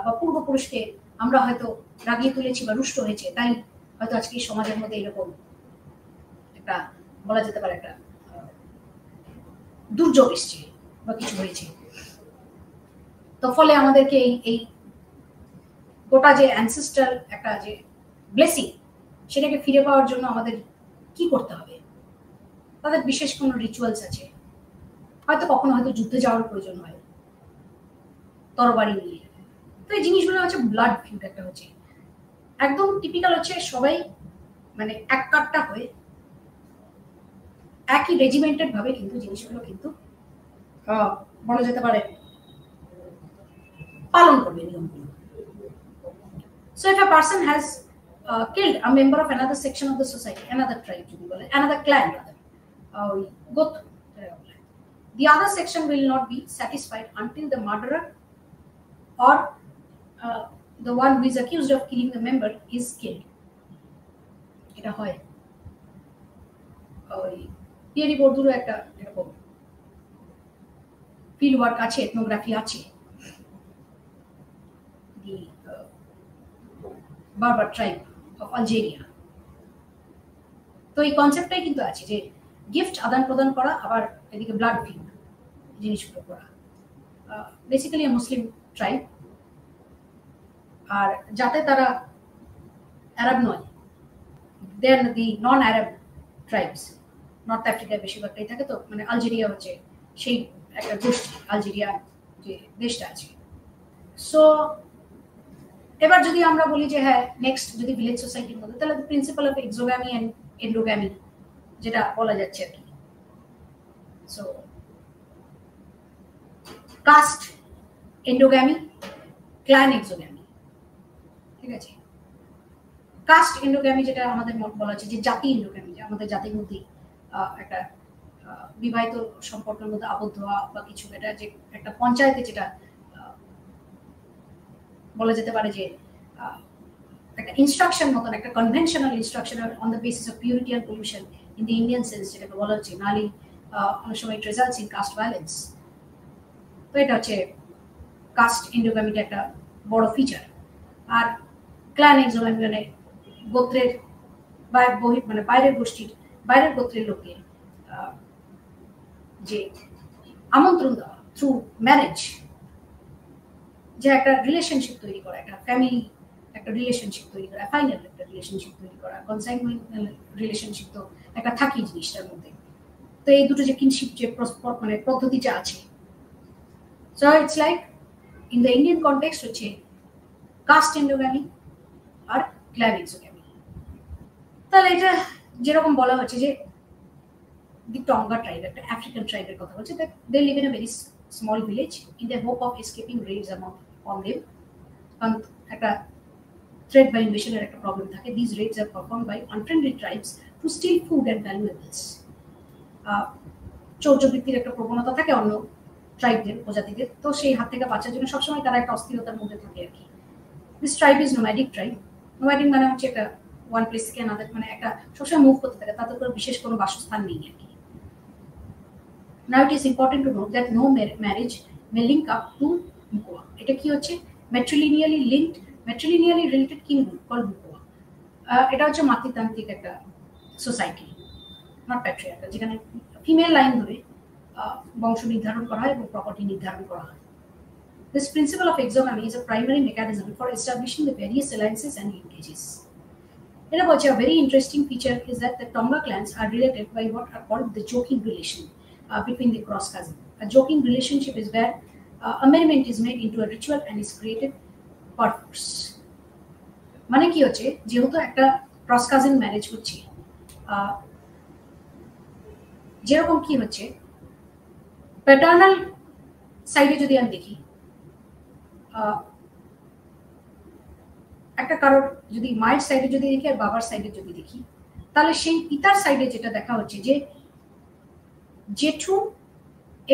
বা পূর্বপুরুষকে আমরা হয়তো রাগিয়ে তুলেছি বা রুষ্ট হয়েছে, তাই হয়তো আজকে সমাজের মধ্যে এরকম একটা বলা যেতে পারে একটা দুর্যোগ এসছে বা কিছু হয়েছে। তো ফলে আমাদেরকে এই গোটা যে অ্যানসেস্ট্রাল একটা যে ব্লেসিং সেটাকে ফিরে পাওয়ার জন্য আমাদের কি করতে হবে? তাদের বিশেষ কোনো রিচুয়ালস আছে, হয়তো কখনো হয়তো যুদ্ধে যাওয়ার প্রয়োজন হয় তরবারি নিয়ে। তো এই জিনিসগুলো হচ্ছে ব্লাড ফিউড, একটা হচ্ছে একদম টিপিক্যাল হচ্ছে সবাই মানে এক কাটটা হয়ে একই রেজিমেন্টেড ভাবে কিন্তু জিনিসগুলো কিন্তু বলা যেতে পারে পালন করবে নিয়মগুলো। So if a person has killed a member of another section of the society, another tribe, another clan rather, the other section will not be satisfied until the murderer or the one who is accused of killing the member is killed. এটা হয় ওই পিয়ারি বর্দুরও একটা এরকম field work আছে, ethnography আছে, the Berber tribe of Algeria। তো এই কনসেপ্টটাই কিন্তু আছে যে গিফট আদান প্রদান করা, আবার এদিকে ব্লাড ফিউড জিনিসগুলো করা। বেসিক্যালি মুসলিম ট্রাইব, আর যাতে তারা আরব নয়, দেন দি নন আরব ট্রাইবস নর্থ আফ্রিকায় বেশিরভাগটাই থাকে। তো মানে আলজেরিয়া হচ্ছে সেই একটা গোষ্ঠী, আলজেরিয়া যে দেশটা আছে। সো এবার যদি আমরা বলি যে হ্যাঁ নেক্সট যদি ভিলেজ সোসাইটির মধ্যে, তাহলে প্রিন্সিপাল অফ এক্সোগ্যামি এন্ড এন্ডোগ্যামি যেটা বলা যাচ্ছে আর কি। সো কাস্ট এন্ডোগ্যামি, ক্ল্যান এক্সোগ্যামি, ঠিক আছে। কাস্ট এন্ডোগ্যামি যেটা আমাদের বলা হচ্ছে যে জাতি এন্ডোগ্যামি, যে আমাদের জাতির মধ্যে একটা বিবাহিত সম্পর্কের মধ্যে আবদ্ধ হওয়া বা কিছু, এটা যে একটা পঞ্চায়েতে যেটা বলা যেতে পারে যে একটা ইনস্ট্রাকশন মতন, একটা conventional instruction on the basis of purity and pollution in the Indian sense, যেটাকে বলা হচ্ছে নালি অনেক সময় ইট রেজাল্টস ইন কাস্ট ভায়োলেন্স। তো এটা হচ্ছে কাস্ট এন্ডোগ্যামিটা একটা বড় ফিচার। আর ক্ল্যান এক্সোগ্যামি মানে গোত্রের মানে বাইরের গোষ্ঠীর, বাইরের গোত্রের লোককে যে আমন্ত্রণ দেওয়া থ্রু ম্যারেজ, যে একটা রিলেশনশিপ তৈরি করা, একটা ফ্যামিলি একটা রিলেশনশিপ তৈরি করা, ফাইনাল একটা রিলেশনশিপ তৈরি করা, কনসাইনমেন্টাল রিলেশনশিপ তো একটা থাকি জিনিসটার মধ্যে। তো এই দুটো যে কিনশিপ যে মানে পদ্ধতিটা আছে, so it's like in the Indian context হচ্ছে কাস্ট এন্ডোগ্যামি আর ক্ল্যান এক্সোগ্যামি। তাহলে এটা যেরকম বলা হচ্ছে যে দি টঙ্গা ট্রাইব, একটা আফ্রিকান ট্রাইবের কথা বলছে, that they live in a very small village in the hope of escaping raids on them, কারণ একটা threat by invasion এর একটা প্রবলেম থাকে। These raids are performed by unfriendly tribes to steal food and valuables। চৌর্যবৃত্তির একটা প্রবণতা থাকে অন্য ট্রাইবদের, প্রজাতিদের, তো সেই হাত থেকে বাঁচার জন্য সবসময় তারা একটা অস্থিরতার মধ্যে থাকে আর কি। This tribe is nomadic tribe। nomadic মানে হচ্ছে একটা ওয়ান প্লেস থেকে আনাদার, মানে একটা সবসময় মুভ করতে থাকে, তাদের কোনো বিশেষ কোনো বাসস্থান নেই আর কি। Now it is important to note that no marriage may link up to Mukwa। এটা কি হচ্ছে matrilineally related kingdom called Mukwa। এটা হচ্ছে মাতৃতান্ত্রিক একটা সোসাইটি, নট প্যাট্রিয়ার্কাল, যেখানে ফিমেল লাইন ধরে বংশ নির্ধারণ করা হয় এবং প্রপার্টি নির্ধারণ করা হয়। This principle of exogamy is a primary mechanism for establishing the various alliances and linkages। এটা বলছে a very interesting feature is that the Tonga clans are related by what are called the joking relation between the cross cousin। A joking relationship is where a merriment is made into a ritual and is created perforce। মানে কি হচ্ছে, যেহেতু একটা cross cousin marriage হচ্ছে, যেরকম কি হচ্ছে paternal সাইডে যদি আমি দেখি, একটা কারোর যদি মায়ের সাইডে যদি দেখি আর বাবার সাইডে যদি দেখি, তাহলে সেই পিতার সাইডে যেটা দেখা হচ্ছে যে জেঠু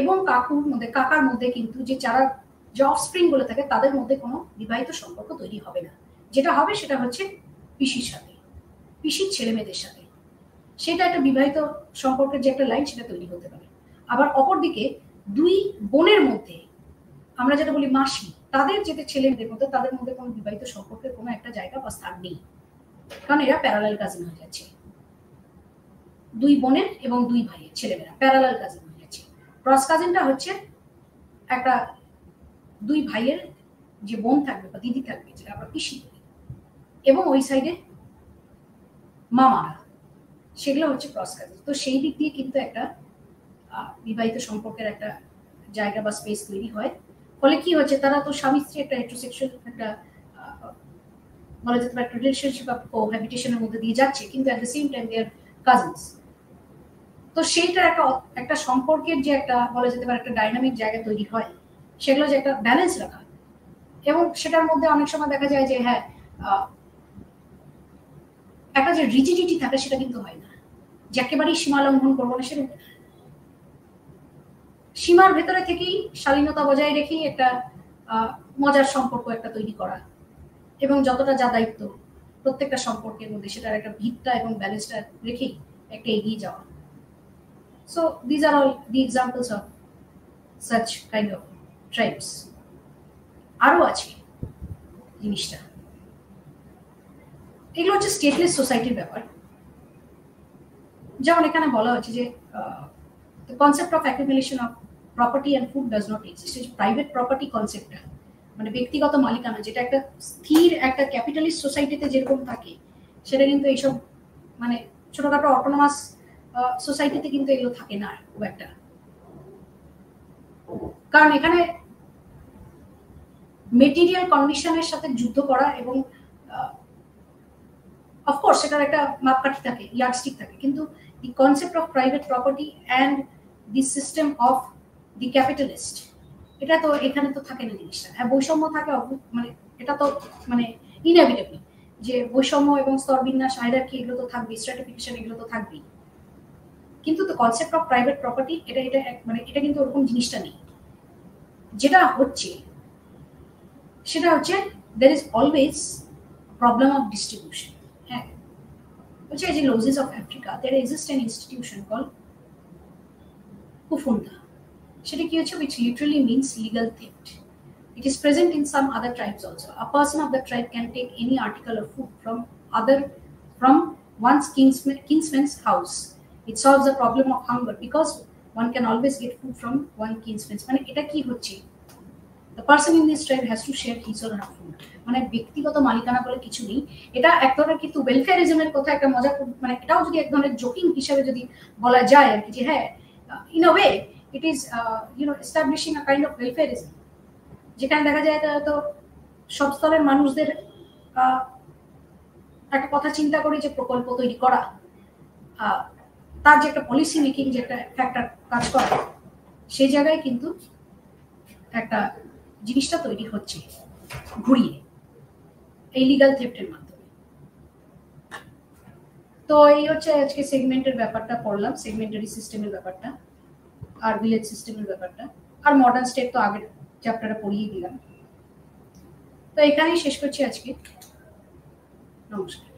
এবং কাকার মধ্যে কিন্তু যে যারা অফস্প্রিং গুলো থাকে তাদের মধ্যে কোনো বিবাহিত সম্পর্ক তৈরি হবে না। যেটা হবে সেটা হচ্ছে পিসির সাথে, পিসির ছেলে মেয়েদের সাথে, সেটা একটা বিবাহিত সম্পর্কের যে একটা লাইন সেটা তৈরি হতে পারে। আবার অপরদিকে দুই বোনের মধ্যে, আমরা যেটা বলি মাসি, তাদের যেটা ছেলে মেয়েদের মধ্যে তাদের মধ্যে কোনো বিবাহিত সম্পর্কের কোনো একটা জায়গা বা স্থান নেই, কারণ এরা প্যারালাল কাজিন হয়ে যাচ্ছে। দুই বোনের এবং দুই ভাইয়ের ছেলেমেয়েরা প্যারালাল কাজিন হয়ে যাচ্ছে। ক্রস কাজিনটা হচ্ছে একটা দুই ভাইয়ের যে বোন থাকবে বা দিদি থাকবে, যেটা আমরা পিসি বলি, এবং ওই সাইডে মামারা, সেগুলো হচ্ছে ক্রস কাজিন। তো সেই দিক দিয়ে কিন্তু একটা বিবাহিত সম্পর্কের একটা জায়গা বা স্পেস তৈরি হয়। ফলে কি হচ্ছে, তারা তো স্বামী স্ত্রী একটা হেটেরোসেক্সুয়াল একটা বলা যেতে পারে রিলেশনশিপ বা কোহ্যাবিটেশনের মধ্যে দিয়ে যাচ্ছে, কিন্তু at the same time they are cousins. তো সেইটার একটা সম্পর্কের যে একটা বলা যেতে পারে একটা ডাইনামিক জায়গা তৈরি হয়, সেগুলো যে একটা ব্যালেন্স রাখা, এবং সেটার মধ্যে অনেক সময় দেখা যায় যে হ্যাঁ একটা যে রিজিডিটি থাকে সেটা কিন্তু হয় না, যে একেবারেই সীমা লঙ্ঘন করবো না সেরকম। সীমার ভেতরে থেকেই শালীনতা বজায় রেখেই একটা মজার সম্পর্ক একটা তৈরি করা, এবং যতটা যা দায়িত্ব প্রত্যেকটা সম্পর্কের মধ্যে সেটার একটা ভিতটা এবং ব্যালেন্সটা রেখেই একটা এগিয়ে যাওয়া। So these are all the examples of such kind of tribes. আরো আছে জিনিসটা, এগুলো হচ্ছে স্টেটলেস সোসাইটির ব্যাপার। যেমন এখানে বলা হচ্ছে যে the concept of accumulation of property and food does not exist. এই প্রাইভেট প্রপার্টি কনসেপ্টটা, মানে ব্যক্তিগত মালিকানা, যেটা একটা স্থির একটা ক্যাপিটালিস্ট সোসাইটিতে যেরকম থাকে, সেটা কিন্তু এইসব মানে ছোটখাটো অটোনমাস সোসাইটিতে কিন্তু এগুলো থাকে না খুব একটা। কারণ এখানে মেটেরিয়াল কন্ডিশনের সাথে যুদ্ধ করা, এবং অফকোর্স সেটার একটা মাপকাঠি থাকে, ইয়ার্ডস্টিক থাকে, কিন্তু দি concept of private property and the system of the capitalist, এটা তো এখানে তো থাকে না জিনিসটা। হ্যাঁ, বৈষম্য থাকে, মানে এটা তো মানে ইনএভিটেবল যে বৈষম্য এবং স্তরবিন্যাস, হায়ারার্কি, এগুলো তো থাকবে, স্ট্র্যাটিফিকেশন এগুলো তো থাকবেই, কিন্তু তো কনসেপ্ট অফ প্রাইভেট প্রপার্টি এটা মানে এটা কিন্তু ওরকম জিনিসটা নেই। যেটা হচ্ছে সেটা হচ্ছে there is always problem of distribution. হ্যাঁ, হচ্ছে যে Losses of Africa, there exists an institution called Kufunda. সেটা কি হচ্ছে, which literally means legal theft. It is present in some other tribes also. A person of the tribe can take any article of food from one's kinsman's house. It solves the problem of hunger because one can always get food from one kinsman's. মানে এটা কি হচ্ছে, the person in this tribe has to share his or her food. মানে ব্যক্তিগত মালিকানা বলে কিছু নেই। এটা এক ধরনের কিন্তু ওয়েলফেয়ারিজমের কথা একটা মজা, মানে এটাও যদি এক ধরনের জোকিং হিসেবে যদি বলা যায় আর কি, যে হ্যাঁ in a way it is establishing a kind of welfareism, যেখানে দেখা যায় তো সব স্তরের মানুষদের একটা কথা চিন্তা করে যে প্রকল্প তৈরি করা, তার যে একটা পলিসি মেকিং যে একটা ফ্যাক্টর কাজ করে, সেই জায়গায় কিন্তু একটা জিনিসটা তৈরি হচ্ছে ঘুরিয়ে এই লিগাল থেফটের মাধ্যমে। তো এই হচ্ছে আজকে সেগমেন্টের ব্যাপারটা পড়লাম, সেগমেন্টারি সিস্টেমের ব্যাপারটা আর ভিলেজ সিস্টেমের ব্যাপারটা, আর মডার্ন স্টেট তো আগের চ্যাপ্টারে পড়িয়ে দিলাম। তো এখানেই শেষ করছি আজকে। নমস্কার।